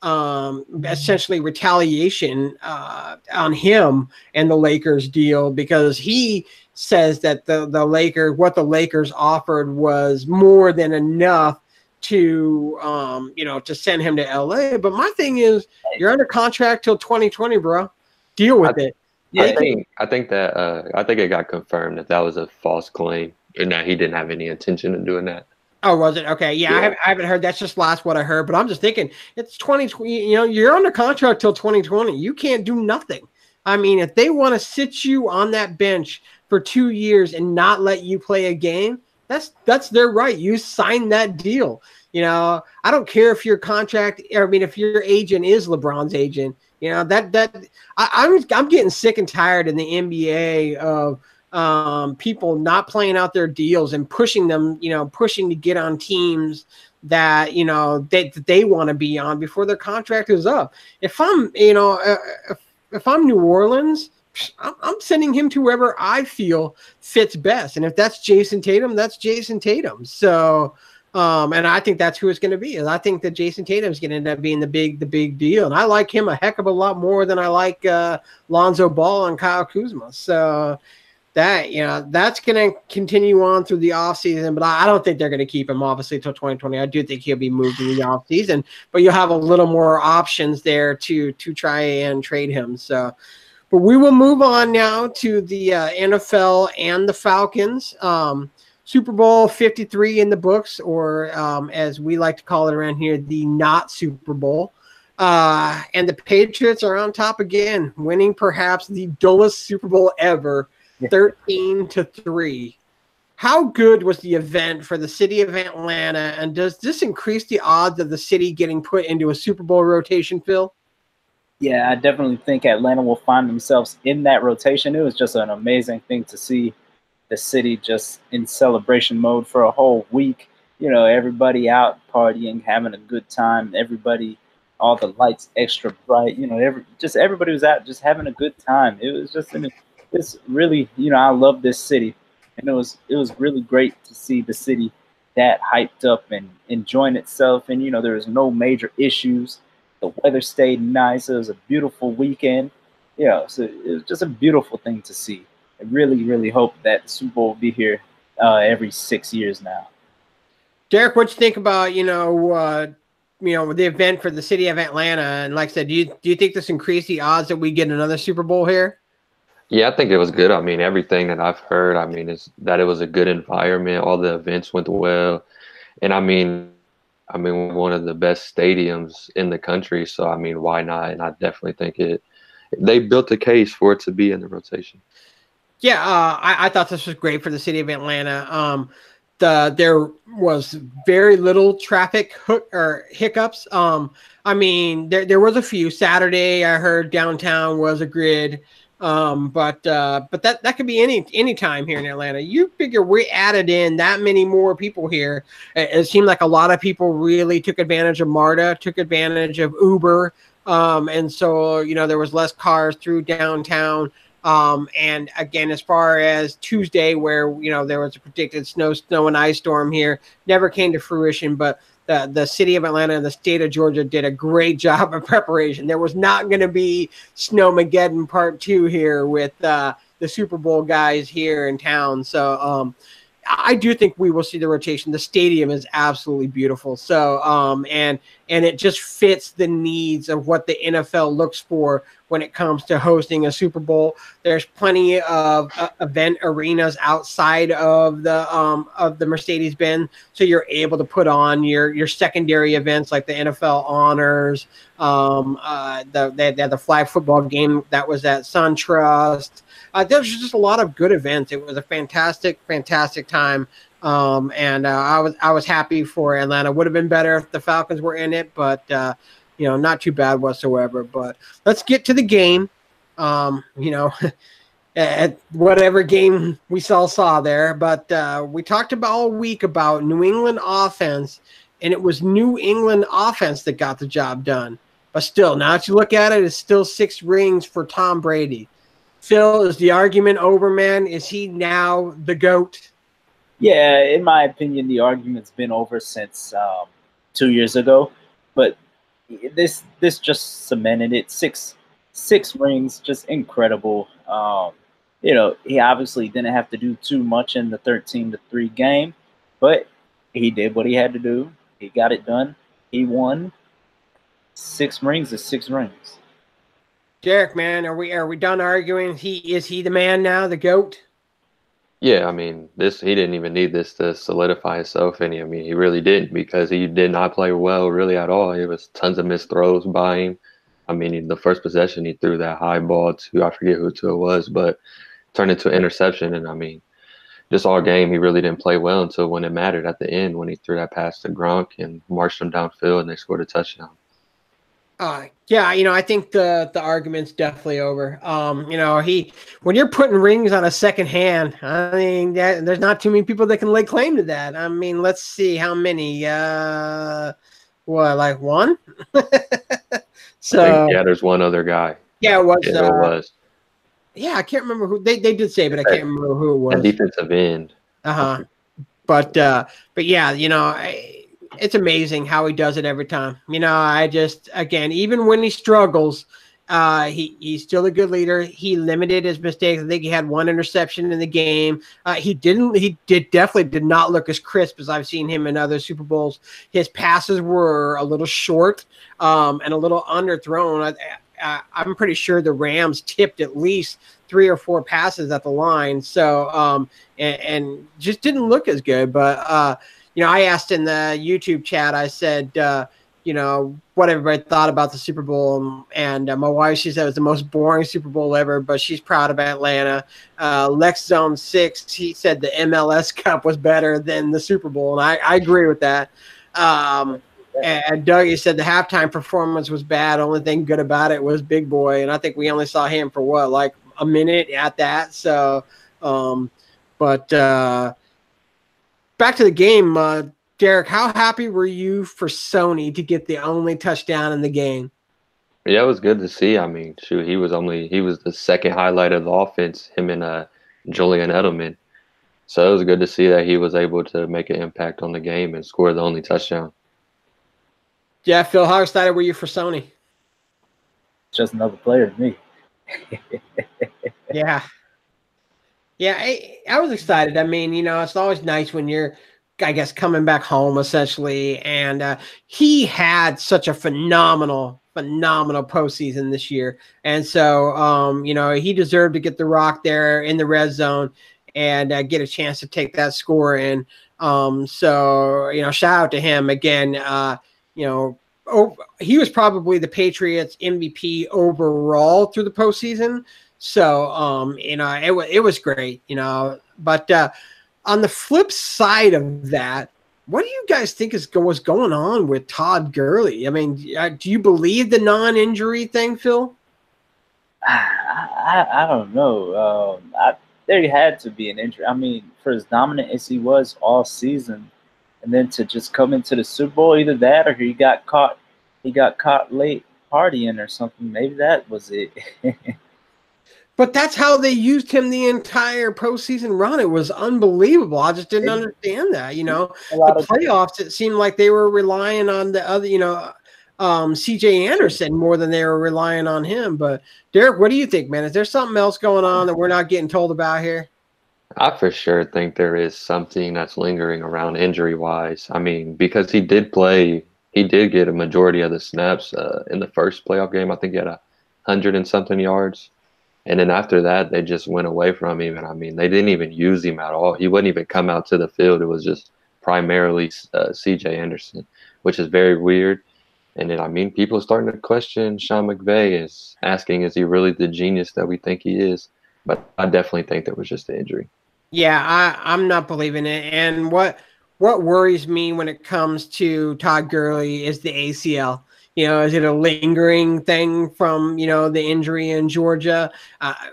essentially retaliation on him and the Lakers deal, because he says that what the Lakers offered was more than enough to to send him to LA. But my thing is, you're under contract till 2020, bro. Deal with it. Yeah. I think it got confirmed that was a false claim and that he didn't have any intention of doing that. Oh, was it? Okay. Yeah. I haven't heard. That's just last what I heard, but I'm just thinking it's 2020, you're under contract till 2020. You can't do nothing. I mean, if they want to sit you on that bench for 2 years and not let you play a game, that's their right. You signed that deal. You know, I don't care if your contract, I mean, if your agent is LeBron's agent, you know, I'm getting sick and tired in the NBA of people not playing out their deals and pushing them, you know, pushing to get on teams that, you know, that they want to be on before their contract is up. If I'm, you know, if I'm New Orleans, I'm sending him to wherever I feel fits best. And if that's Jason Tatum, that's Jason Tatum. So, and I think that's who it's going to be. And I think that Jason Tatum is going to end up being the big deal. And I like him a heck of a lot more than I like Lonzo Ball and Kyle Kuzma. So that, you know, that's going to continue on through the offseason, but I don't think they're going to keep him obviously until 2020. I do think he'll be moved in the offseason, but you'll have a little more options there to try and trade him. So, but we will move on now to the NFL and the Falcons. Super Bowl 53 in the books, or as we like to call it around here, the not Super Bowl. And the Patriots are on top again, winning perhaps the dullest Super Bowl ever, 13-3. How good was the event for the city of Atlanta, and does this increase the odds of the city getting put into a Super Bowl rotation, Phil? Yeah, I definitely think Atlanta will find themselves in that rotation. It was just an amazing thing to see the city just in celebration mode for a whole week. You know, everybody out partying, having a good time. Everybody, all the lights extra bright. You know, everybody was out just having a good time. It was just it's really, you know, I love this city, and it was really great to see the city that hyped up and enjoying itself. And you know, there was no major issues. The weather stayed nice. It was a beautiful weekend. You know, so it was just a beautiful thing to see. I really, really hope that the Super Bowl will be here every 6 years now. Derek, what you think about the event for the city of Atlanta? And like I said, do you think this increased the odds that we get another Super Bowl here? Yeah, I think it was good. I mean, everything that I've heard, I mean, is that it was a good environment. All the events went well, and I mean, one of the best stadiums in the country. So I mean, why not? And I definitely think they built a case for it to be in the rotation. Yeah, I thought this was great for the city of Atlanta. There was very little traffic hiccups. I mean, there was a few. Saturday, I heard downtown was a grid, but that could be any time here in Atlanta. You figure we added in that many more people here. It seemed like a lot of people really took advantage of MARTA, took advantage of Uber, and so you know there was less cars through downtown. And again, as far as Tuesday, where you know there was a predicted snow and ice storm here, never came to fruition. But the city of Atlanta and the state of Georgia did a great job of preparation. There was not going to be Snowmageddon Part 2 here with the Super Bowl guys here in town. So I do think we will see the rotation. The stadium is absolutely beautiful. So and it just fits the needs of what the NFL looks for when it comes to hosting a Super Bowl. There's plenty of event arenas outside of the Mercedes-Benz, so you're able to put on your secondary events like the NFL Honors. They had the flag football game that was at SunTrust. There was just a lot of good events. It was a fantastic time. And I was happy for Atlanta. Would have been better if the Falcons were in it, but you know, not too bad whatsoever. But let's get to the game. You know, at whatever game we saw there. But we talked about all week about New England offense, and it was New England offense that got the job done. But still, now that you look at it, it's still 6 rings for Tom Brady. Phil, is the argument over, man? Is he now the GOAT? Yeah, in my opinion, the argument's been over since 2 years ago. But this just cemented it. Six rings, just incredible. You know, he obviously didn't have to do too much in the 13-3 game, but he did what he had to do. He got it done. He won. 6 rings is 6 rings. Derek, man, are we done arguing? Is he the man now, the GOAT? Yeah, I mean, he didn't even need this to solidify himself any. I mean, he really didn't, because he did not play well really at all. It was tons of missed throws by him. I mean, the first possession, he threw that high ball to, I forget who it was, but turned into an interception. And I mean, just all game, he really didn't play well until when it mattered at the end when he threw that pass to Gronk and marched him downfield and they scored a touchdown. Yeah, I think the argument's definitely over. When you're putting rings on a second hand, I mean, there's not too many people that can lay claim to that. I mean, let's see how many. Like one? So there's one other guy. Yeah, it was. It was. Yeah, I can't remember who they did say, but I can't remember who it was. A defensive end. But yeah, it's amazing how he does it every time. Again, even when he struggles, he's still a good leader. He limited his mistakes. I think he had one interception in the game. He definitely did not look as crisp as I've seen him in other Super Bowls. His passes were a little short and a little underthrown. I'm pretty sure the Rams tipped at least 3 or 4 passes at the line. So and just didn't look as good. But I asked in the YouTube chat, I said, what everybody thought about the Super Bowl. And my wife, she said it was the most boring Super Bowl ever, but she's proud of Atlanta. Lex Zone 6, he said the MLS Cup was better than the Super Bowl. And I agree with that. And Dougie said the halftime performance was bad. Only thing good about it was Big Boy. And I think we only saw him for like a minute at that. So, but back to the game, Derek, how happy were you for Sony to get the only touchdown in the game? Yeah, it was good to see. I mean, shoot, he was the second highlight of the offense, him and Julian Edelman. So it was good to see that he was able to make an impact on the game and score the only touchdown. Yeah, Phil, how excited were you for Sony? Just another player to me. Yeah, I was excited. I mean, it's always nice when you're, I guess, coming back home essentially. And he had such a phenomenal postseason this year. And so, he deserved to get the rock there in the red zone and get a chance to take that score in. So, shout out to him again. He was probably the Patriots MVP overall through the postseason. So, it was great, but on the flip side of that, what do you guys think was going on with Todd Gurley? I mean, do you believe the non-injury thing, Phil? I don't know. There had to be an injury. I mean, for as dominant as he was all season, and then to just come into the Super Bowl, either that or he got caught late partying or something. Maybe that was it. But that's how they used him the entire postseason run. It was unbelievable. I just didn't understand that. The playoffs, it seemed like they were relying on the other, C.J. Anderson more than they were relying on him. But Derek, what do you think, man? Is there something else going on that we're not getting told about here? I for sure think there is something that's lingering around injury-wise. I mean, because he did get a majority of the snaps in the first playoff game. I think he had 100 and something yards. And then after that, they just went away from him. And I mean, they didn't even use him at all. He wouldn't even come out to the field. It was just primarily C.J. Anderson, which is very weird. And then, I mean, people are starting to question Sean McVay, is asking, is he really the genius that we think he is? But I definitely think that was just the injury. Yeah, I'm not believing it. And what worries me when it comes to Todd Gurley is the ACL. Is it a lingering thing from, the injury in Georgia?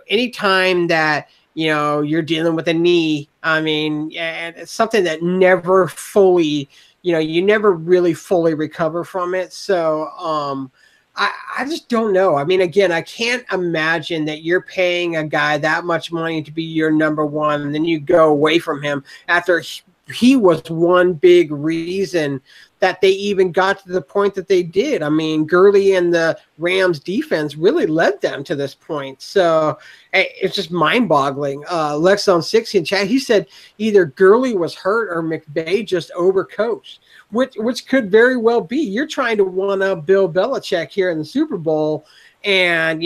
Anytime that, you're dealing with a knee, I mean, and it's something that never fully, you never really fully recover from it. So I just don't know. I mean, again, I can't imagine that you're paying a guy that much money to be your number one, and then you go away from him after he was one big reason that they even got to the point that they did. I mean, Gurley and the Rams defense really led them to this point. So it's just mind-boggling. Lex on 6 in chat, he said either Gurley was hurt or McVay just overcoached, which could very well be. You're trying to one-up Bill Belichick here in the Super Bowl. And,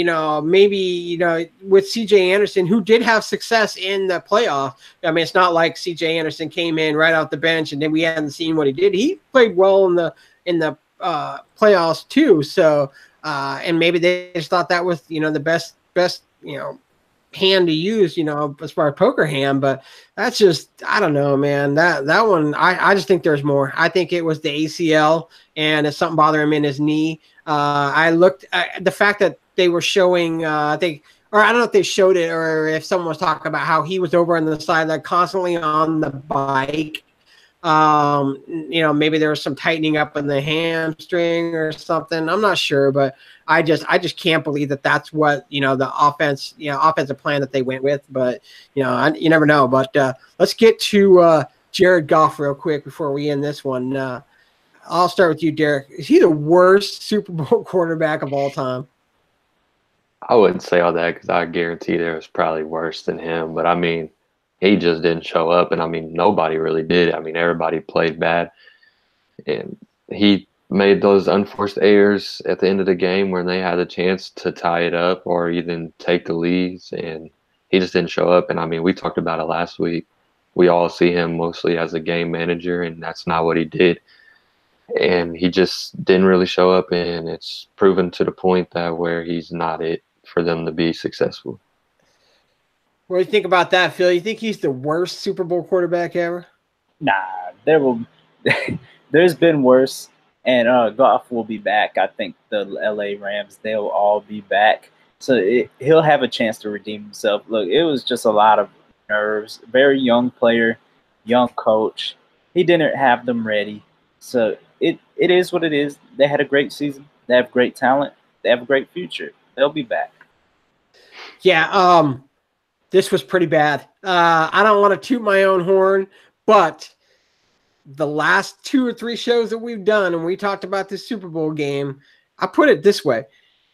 maybe, with C.J. Anderson, who did have success in the playoff. I mean, it's not like C.J. Anderson came in right off the bench and then we hadn't seen what he did. He played well in the playoffs too. So and maybe they just thought that was, the best, hand to use, as far as poker hand. But that's just, I don't know, man. That one, I just think there's more. I think it was the ACL, and it's something bothering him in his knee. I looked at the fact that they were showing, I think, or I don't know if they showed it or if someone was talking about how he was over on the sideline constantly on the bike. Maybe there was some tightening up in the hamstring or something. I'm not sure, but I just can't believe that that's what, the offensive plan that they went with. But, you never know. But let's get to Jared Goff real quick before we end this one. I'll start with you, Derek. Is he the worst Super Bowl quarterback of all time? I wouldn't say all that because I guarantee there was probably worse than him. But, I mean, he just didn't show up, and, I mean, nobody really did. I mean, everybody played bad. And he made those unforced errors at the end of the game when they had a chance to tie it up or even take the leads, and he just didn't show up. And, I mean, we talked about it last week. We all see him mostly as a game manager, and that's not what he did. And he just didn't really show up, and it's proven to the point that where he's not it for them to be successful. What do you think about that, Phil? You think he's the worst Super Bowl quarterback ever? Nah, there's been worse, and Goff will be back. I think the LA Rams, they'll all be back. So he'll have a chance to redeem himself. Look, it was just a lot of nerves. Very young player, young coach. He didn't have them ready. So it is what it is. They had a great season. They have great talent. They have a great future. They'll be back. Yeah, this was pretty bad. I don't want to toot my own horn, but the last 2 or 3 shows that we've done, and we talked about this Super Bowl game, I put it this way.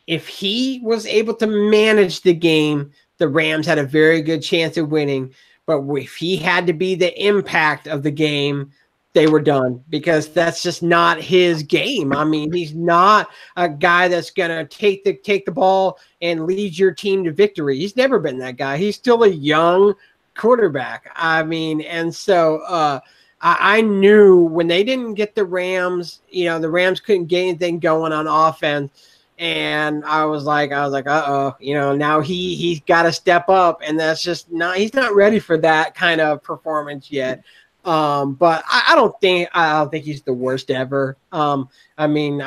If he was able to manage the game, the Rams had a very good chance of winning. But if he had to be the impact of the game, they were done, because that's just not his game. I mean, he's not a guy that's going to take the ball and lead your team to victory. He's never been that guy. He's still a young quarterback. I mean, and so I knew when they didn't get the Rams, the Rams couldn't get anything going on offense. And I was like, uh-oh, now he's got to step up, and that's just not, he's not ready for that kind of performance yet. But I don't think he's the worst ever. I mean,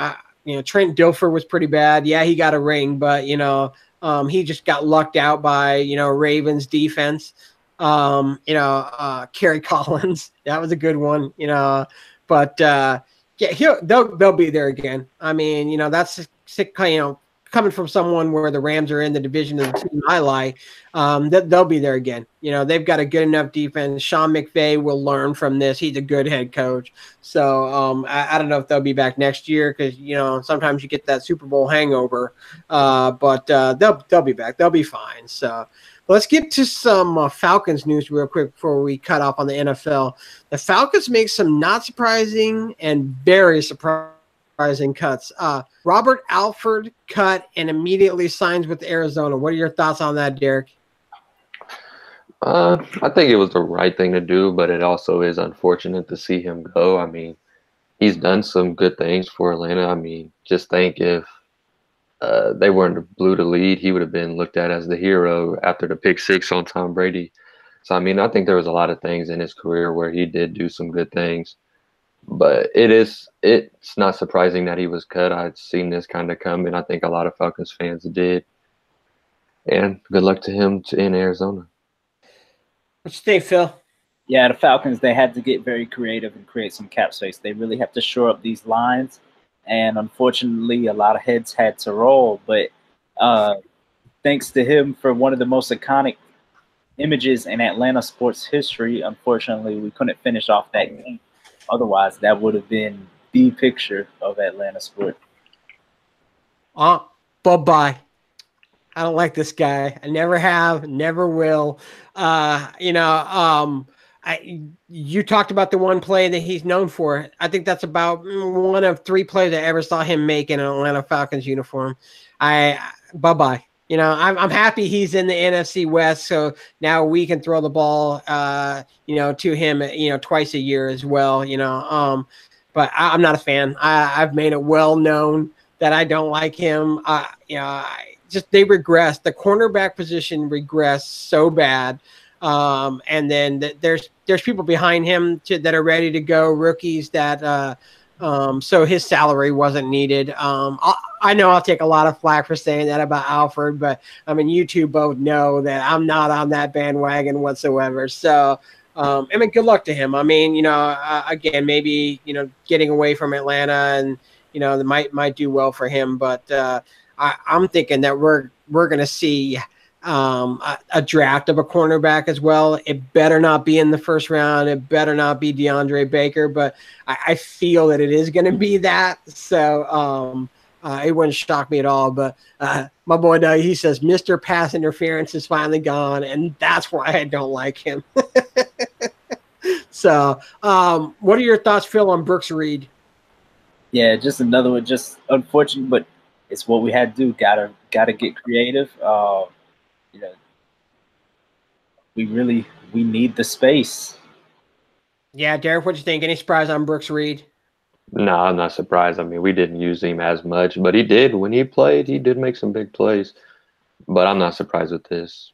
Trent Dilfer was pretty bad. Yeah, he got a ring, but he just got lucked out by Ravens defense. Kerry Collins, that was a good one. But yeah, they'll be there again. I mean, that's coming from someone where the Rams are in the division of the team I like, that they'll be there again. They've got a good enough defense. Sean McVay will learn from this. He's a good head coach. So I don't know if they'll be back next year, because sometimes you get that Super Bowl hangover. But they'll be back. They'll be fine. So let's get to some Falcons news real quick before we cut off on the NFL. The Falcons make some not surprising and very surprising cuts. Robert Alford cut and immediately signs with Arizona. What are your thoughts on that, Derek? I think it was the right thing to do, but it also is unfortunate to see him go. I mean, he's done some good things for Atlanta. I mean, just think if they weren't blew the lead, he would have been looked at as the hero after the pick 6 on Tom Brady. So, I mean, I think there was a lot of things in his career where he did do some good things. But it's not surprising that he was cut. I'd seen this kind of come, and I think a lot of Falcons fans did. And good luck to him in Arizona. What you think, Phil? Yeah, the Falcons, they had to get very creative and create some cap space. They really have to shore up these lines. And unfortunately, a lot of heads had to roll. But thanks to him for one of the most iconic images in Atlanta sports history, unfortunately, we couldn't finish off that game. Otherwise, that would have been the picture of Atlanta sport. Bye-bye. I don't like this guy. I never have, never will. You talked about the one play that he's known for. I think that's about one of 3 plays I ever saw him make in an Atlanta Falcons uniform. Bye-bye. I'm happy he's in the NFC West, so now we can throw the ball, to him, twice a year as well, But I'm not a fan. I've made it well known that I don't like him. They regress. The cornerback position regressed so bad. And then there's people behind him that are ready to go, rookies that so his salary wasn't needed. I know I'll take a lot of flack for saying that about Alfred, but I mean, you two both know that I'm not on that bandwagon whatsoever. So, I mean, good luck to him. I mean, again, maybe, getting away from Atlanta and, that might do well for him. But I'm thinking that we're going to see a draft of a cornerback as well. It better not be in the first round. It better not be DeAndre Baker, but I feel that it is going to be that. So it wouldn't shock me at all. But my boy Doug, he says Mr. Pass Interference is finally gone, and that's why I don't like him. So what are your thoughts, Phil, on Brooks Reed? Yeah, just another one, just unfortunate, but it's what we had to do. Gotta get creative. We need the space. Yeah, Derek, what do you think? Any surprise on Brooks Reed? No, I'm not surprised. I mean, we didn't use him as much, but he did. When he played, he did make some big plays. But I'm not surprised with this.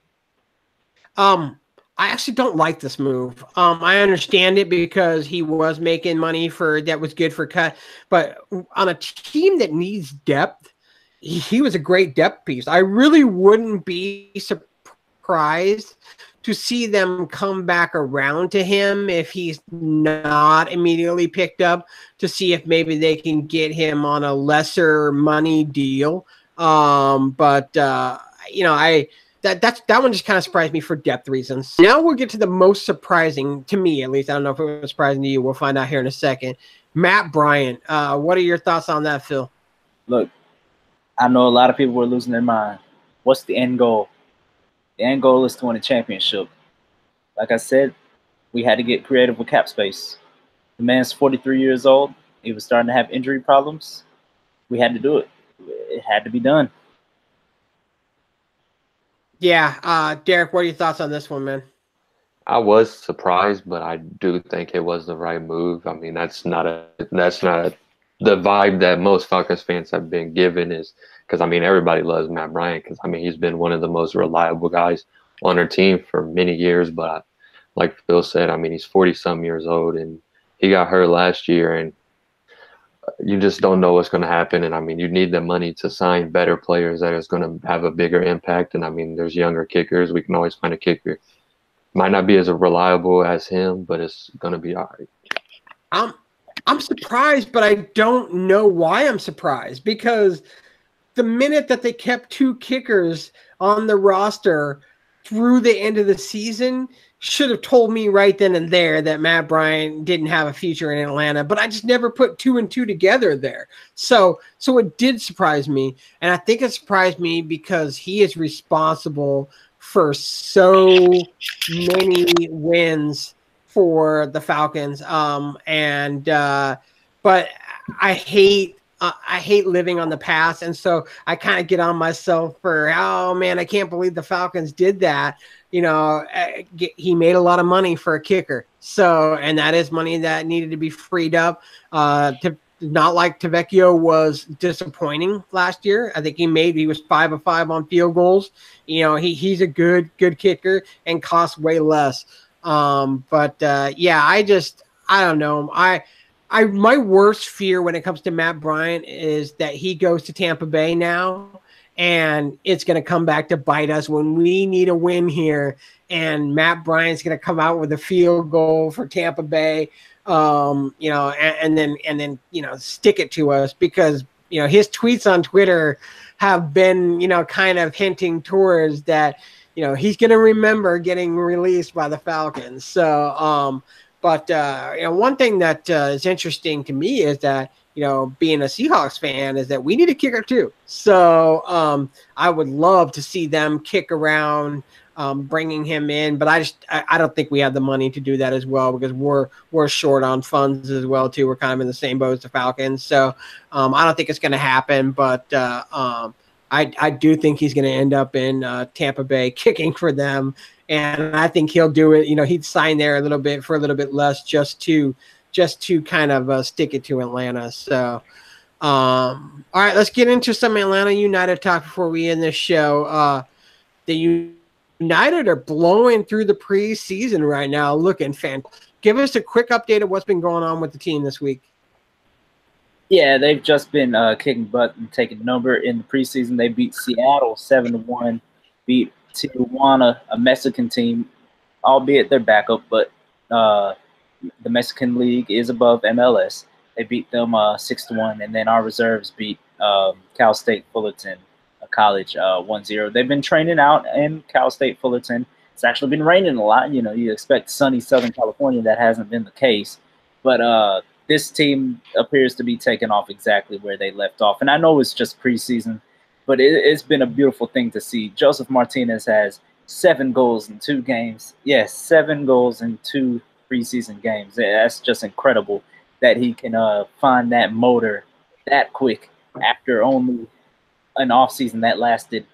I actually don't like this move. I understand it because he was making money that was good for cut. But on a team that needs depth, he was a great depth piece. I really wouldn't be surprised to see them come back around to him if he's not immediately picked up, to see if maybe they can get him on a lesser money deal. That one just kind of surprised me for depth reasons. Now we'll get to the most surprising, to me at least. I don't know if it was surprising to you. We'll find out here in a second. Matt Bryant. What are your thoughts on that, Phil? Look, I know a lot of people were losing their mind. What's the end goal? The end goal is to win a championship. Like I said, we had to get creative with cap space. The man's 43 years old. He was starting to have injury problems. We had to do it. It had to be done. Yeah. Derek, what are your thoughts on this one, man? I was surprised, but I do think it was the right move. I mean, that's not the vibe that most Falcons fans have been given, is because, I mean, everybody loves Matt Bryant because, I mean, he's been one of the most reliable guys on our team for many years. But like Phil said, I mean, he's 40-some years old, and he got hurt last year, and you just don't know what's going to happen. And, I mean, you need the money to sign better players that is going to have a bigger impact. And, I mean, there's younger kickers. We can always find a kicker. Might not be as reliable as him, but it's going to be all right. I'm surprised, but I don't know why I'm surprised, because the minute that they kept two kickers on the roster through the end of the season should have told me right then and there that Matt Bryant didn't have a future in Atlanta, but I just never put two and two together there. So it did surprise me, and I think it surprised me because he is responsible for so many wins for the Falcons. But I hate living on the past. And so I kind of get on myself for, oh man, I can't believe the Falcons did that. He made a lot of money for a kicker. So, and that is money that needed to be freed up. Not like Tavecchio was disappointing last year. I think he was 5 of 5 on field goals. He's a good kicker and costs way less. I don't know. My worst fear when it comes to Matt Bryant is that he goes to Tampa Bay now, and it's going to come back to bite us when we need a win here. And Matt Bryant's going to come out with a field goal for Tampa Bay, and then stick it to us, because his tweets on Twitter have been kind of hinting towards that he's going to remember getting released by the Falcons. So one thing that is interesting to me is that being a Seahawks fan is that we need a kicker too. So I would love to see them kick around bringing him in, but I don't think we have the money to do that as well, because we're short on funds as well too. We're kind of in the same boat as the Falcons, so I don't think it's going to happen. But I do think he's going to end up in Tampa Bay kicking for them, and I think he'll do it. He'd sign there a little bit less just to kind of stick it to Atlanta. So All right, let's get into some Atlanta United talk before we end this show. The United are blowing through the preseason right now, looking fantastic. Give us a quick update of what's been going on with the team this week. Yeah, they've just been kicking butt and taking number in the preseason. They beat Seattle 7-1, beat Tijuana, a Mexican team, albeit they're backup, but the Mexican League is above MLS. They beat them 6-1, and then our reserves beat Cal State Fullerton, a college 1-0. They've been training out in Cal State Fullerton. It's actually been raining a lot. You know, you expect sunny Southern California. That hasn't been the case. But this team appears to be taking off exactly where they left off. And I know it's just preseason, but it's been a beautiful thing to see. Joseph Martinez has 7 goals in 2 games. Yes, 7 goals in 2 preseason games. That's just incredible that he can find that motor that quick after only an offseason that lasted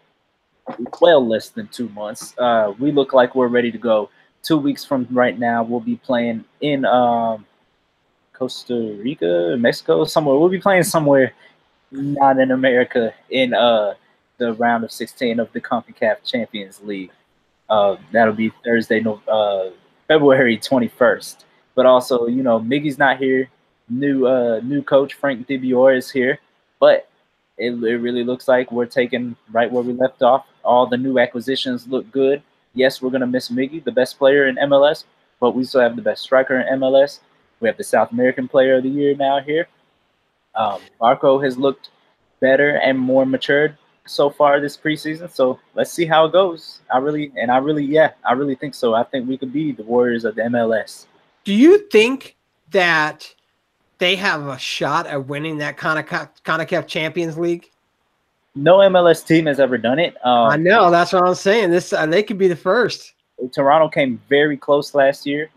well less than 2 months. We look like we're ready to go. 2 weeks from right now, we'll be playing in Costa Rica, Mexico, somewhere. We'll be playing somewhere not in America in the round of 16 of the CONCACAF Champions League. That'll be Thursday, February 21st. But also, you know, Miggy's not here. New coach Frank DiBiore is here, but it really looks like we're taking right where we left off. All the new acquisitions look good. Yes, we're gonna miss Miggy, the best player in MLS, but we still have the best striker in MLS. We have the South American Player of the Year now here. Marco has looked better and more matured so far this preseason. So let's see how it goes. I really think so. I think we could be the Warriors of the MLS. Do you think that they have a shot at winning that CONCACAF Champions League? No MLS team has ever done it. I know. That's what I'm saying. They could be the first. Toronto came very close last year.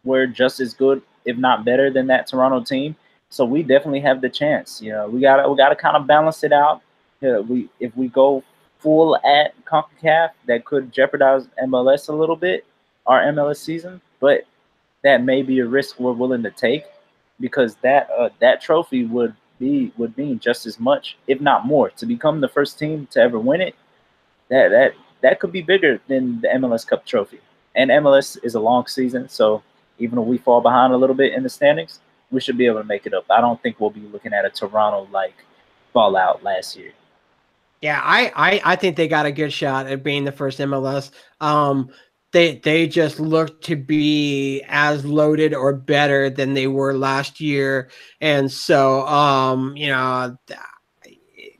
We're just as good, if not better, than that Toronto team. So we definitely have the chance. You know, we gotta kind of balance it out. If we go full at CONCACAF, that could jeopardize MLS a little bit, our MLS season. But that may be a risk we're willing to take, because that trophy would mean just as much, if not more, to become the first team to ever win it. That could be bigger than the MLS Cup trophy. And MLS is a long season, so even if we fall behind a little bit in the standings, we should be able to make it up. I don't think we'll be looking at a Toronto-like fallout last year. Yeah, I think they got a good shot at being the first MLS. They just look to be as loaded or better than they were last year, and so you know,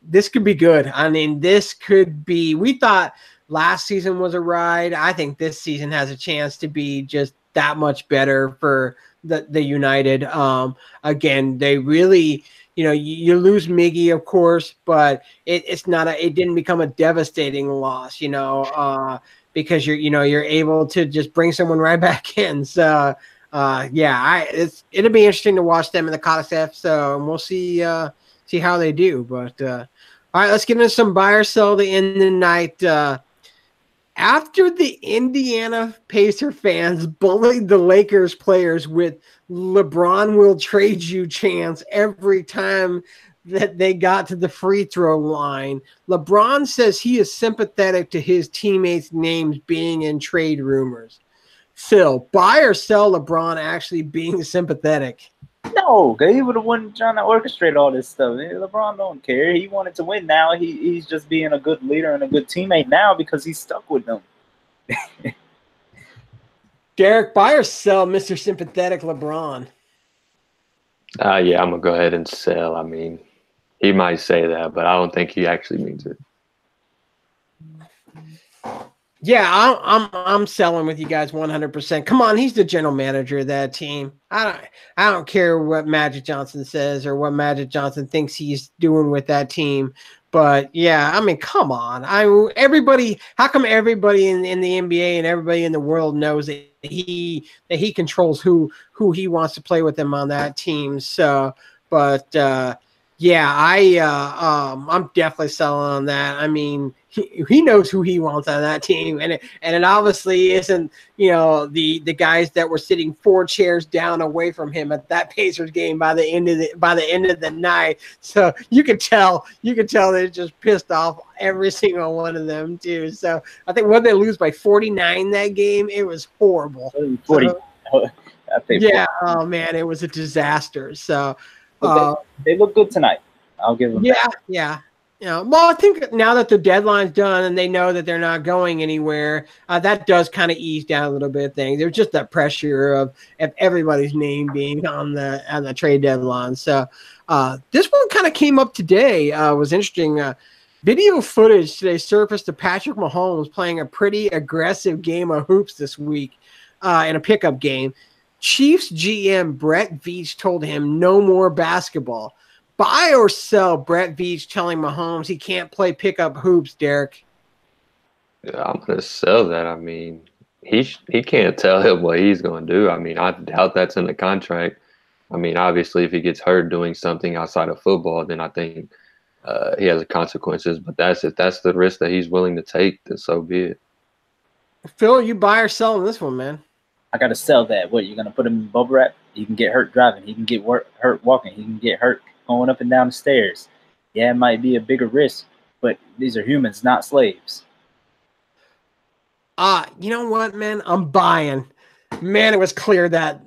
this could be good. I mean, this could be. We thought last season was a ride. I think this season has a chance to be just that much better for the United. Again, they really, you know, you lose Miggy, of course, but it didn't become a devastating loss, you know, because you're able to just bring someone right back in. So yeah, it'll be interesting to watch them in the CONCACAF. So, and we'll see how they do. But all right, let's get into some buy or sell the end of the night. After the Indiana Pacer fans bullied the Lakers players with LeBron will trade you chants every time that they got to the free throw line, LeBron says he is sympathetic to his teammates' names being in trade rumors. Phil, buy or sell LeBron actually being sympathetic? No, he would have won trying to orchestrate all this stuff. LeBron don't care. He wanted to win now. He's just being a good leader and a good teammate now because he's stuck with them. Derek, buy or sell Mr. Sympathetic LeBron? Yeah, I'm going to go ahead and sell. I mean, he might say that, but I don't think he actually means it. Yeah, I'm selling with you guys 100%. Come on, he's the general manager of that team. I don't care what Magic Johnson says or what Magic Johnson thinks he's doing with that team. But yeah, I mean, come on. How come everybody in the NBA and everybody in the world knows that he controls who he wants to play with him on that team? So, but Yeah, I'm definitely selling on that. I mean, he knows who he wants on that team, and it obviously isn't, you know, the guys that were sitting 4 chairs down away from him at that Pacers game by the end of the night. So you could tell they just pissed off every single one of them too. So I think when they lose by 49 that game, it was horrible. 40. So, I think yeah, 40. oh man, it was a disaster. So. But they look good tonight. I'll give them that. Yeah. Yeah. Well, I think now that the deadline's done and they know that they're not going anywhere, that does kind of ease down a little bit of things. There's just that pressure of everybody's name being on the trade deadline. So this one kind of came up today. Was interesting. Video footage today surfaced of Patrick Mahomes playing a pretty aggressive game of hoops this week in a pickup game. Chiefs GM Brett Veach told him no more basketball. Buy or sell Brett Veach telling Mahomes he can't play pickup hoops, Derek? Yeah, I'm going to sell that. I mean, he can't tell him what he's going to do. I mean, I doubt that's in the contract. I mean, obviously, if he gets hurt doing something outside of football, then I think he has consequences. But if that's the risk that he's willing to take, then so be it. Phil, you buy or sell in this one, man? I got to sell that. What, you're going to put him in bubble wrap? He can get hurt driving. He can get hurt walking. He can get hurt going up and down the stairs. Yeah, it might be a bigger risk, but these are humans, not slaves. You know what, man? I'm buying. Man, it was clear that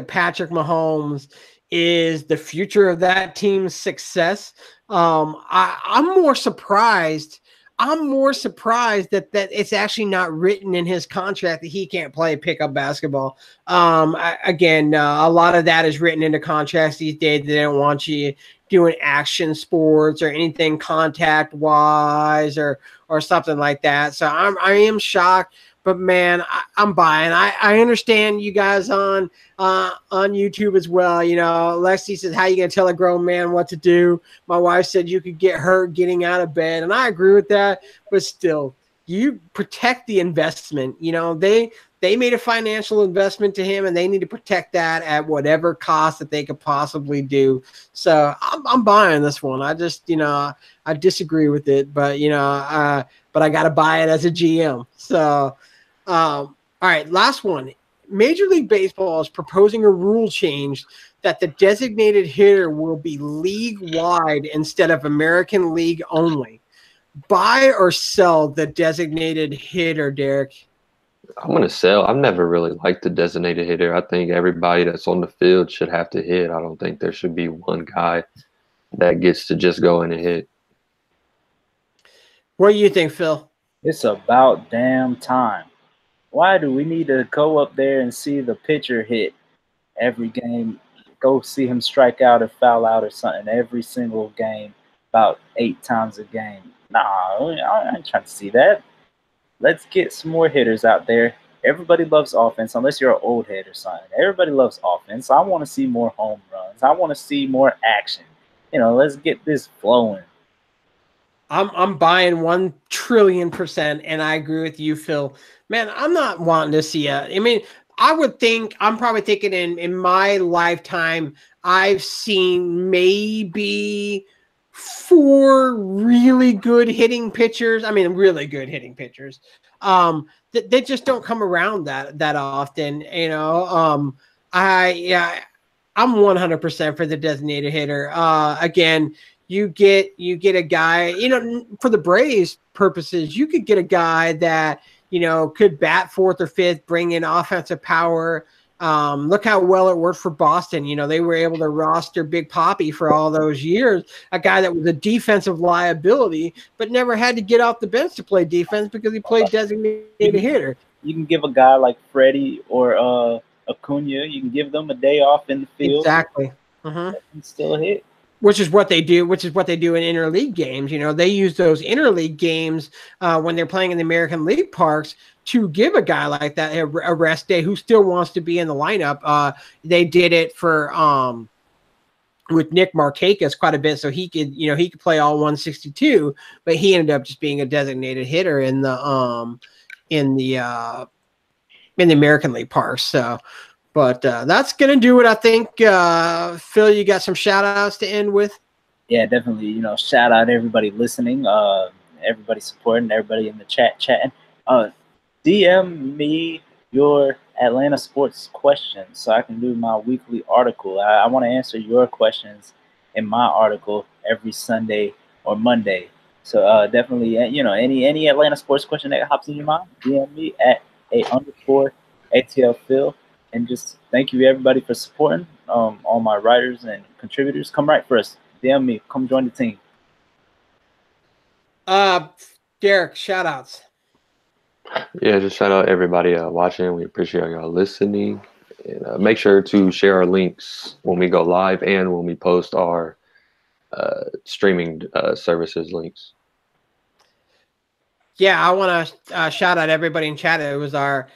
Patrick Mahomes is the future of that team's success. I'm more surprised. I'm more surprised that it's actually not written in his contract that he can't play pickup basketball. Again, a lot of that is written into contracts these days. They don't want you doing action sports or anything contact wise or something like that. So I am shocked. But man, I'm buying. I understand you guys on YouTube as well. You know, Lexi says, "How you gonna tell a grown man what to do?" My wife said you could get hurt getting out of bed, and I agree with that. But still, you protect the investment. You know, they made a financial investment to him, and they need to protect that at whatever cost that they could possibly do. So I'm buying this one. I just, you know, I disagree with it, but you know, but I got to buy it as a GM. So. All right, last one. Major League Baseball is proposing a rule change that the designated hitter will be league-wide instead of American League only. Buy or sell the designated hitter, Derek? I'm going to sell. I've never really liked the designated hitter. I think everybody that's on the field should have to hit. I don't think there should be one guy that gets to just go in and hit. What do you think, Phil? It's about damn time. Why do we need to go up there and see the pitcher hit every game? Go see him strike out or foul out or something every single game, about 8 times a game. Nah, I ain't trying to see that. Let's get some more hitters out there. Everybody loves offense, unless you're an old head or something. Everybody loves offense. I want to see more home runs. I want to see more action. You know, let's get this flowing. I'm buying 1,000,000,000%, and I agree with you, Phil. Man, I'm not wanting to see I mean, I'm probably thinking in my lifetime, I've seen maybe 4 really good hitting pitchers. I mean, really good hitting pitchers. They just don't come around that often. You know, I'm 100% for the designated hitter. Again, you get a guy, you know, for the Braves purposes, you could get a guy that, you know, could bat 4th or 5th, bring in offensive power. Look how well it worked for Boston. You know, they were able to roster Big Papi for all those years, a guy that was a defensive liability, but never had to get off the bench to play defense because he played designated hitter. You can give a guy like Freddie or Acuna, you can give them a day off in the field. Exactly. And still hit. Which is what they do in interleague games. You know, they use those interleague games when they're playing in the American League parks to give a guy like that a rest day who still wants to be in the lineup. They did it for with Nick Markakis quite a bit, so he could play all 162, but he ended up just being a designated hitter in the American League parks. So. But that's going to do it, I think. Phil, you got some shout-outs to end with? Yeah, definitely. You know, shout out everybody listening, everybody supporting, everybody in the chatting. DM me your Atlanta sports questions so I can do my weekly article. I want to answer your questions in my article every Sunday or Monday. So definitely, you know, any Atlanta sports question that hops in your mind, DM me at @ATL Phil. And just thank you everybody for supporting all my writers and contributors. Come write for us. DM me. Come join the team. Derek, shout-outs. Yeah, just shout out everybody watching. We appreciate y'all listening. And make sure to share our links when we go live and when we post our streaming services links. Yeah, I want to shout out everybody in chat. It was our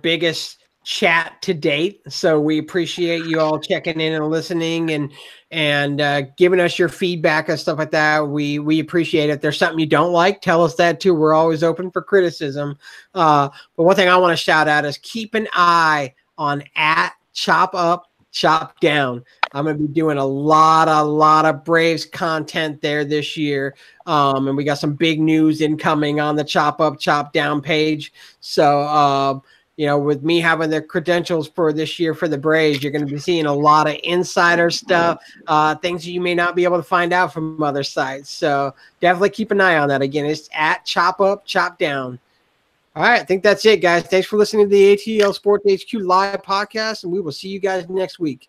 biggest chat to date, so we appreciate you all checking in and listening and giving us your feedback and stuff like that. We appreciate it. If there's something you don't like, tell us that too. We're always open for criticism. But one thing I want to shout out is keep an eye on @ChopUpChopDown. I'm going to be doing a lot of Braves content there this year. And we got some big news incoming on the Chop Up, Chop Down page. So, you know, with me having the credentials for this year for the Braves, you're going to be seeing a lot of insider stuff, things that you may not be able to find out from other sites. So definitely keep an eye on that. Again, it's @ChopUpChopDown. All right, I think that's it, guys. Thanks for listening to the ATL Sports HQ live podcast, and we will see you guys next week.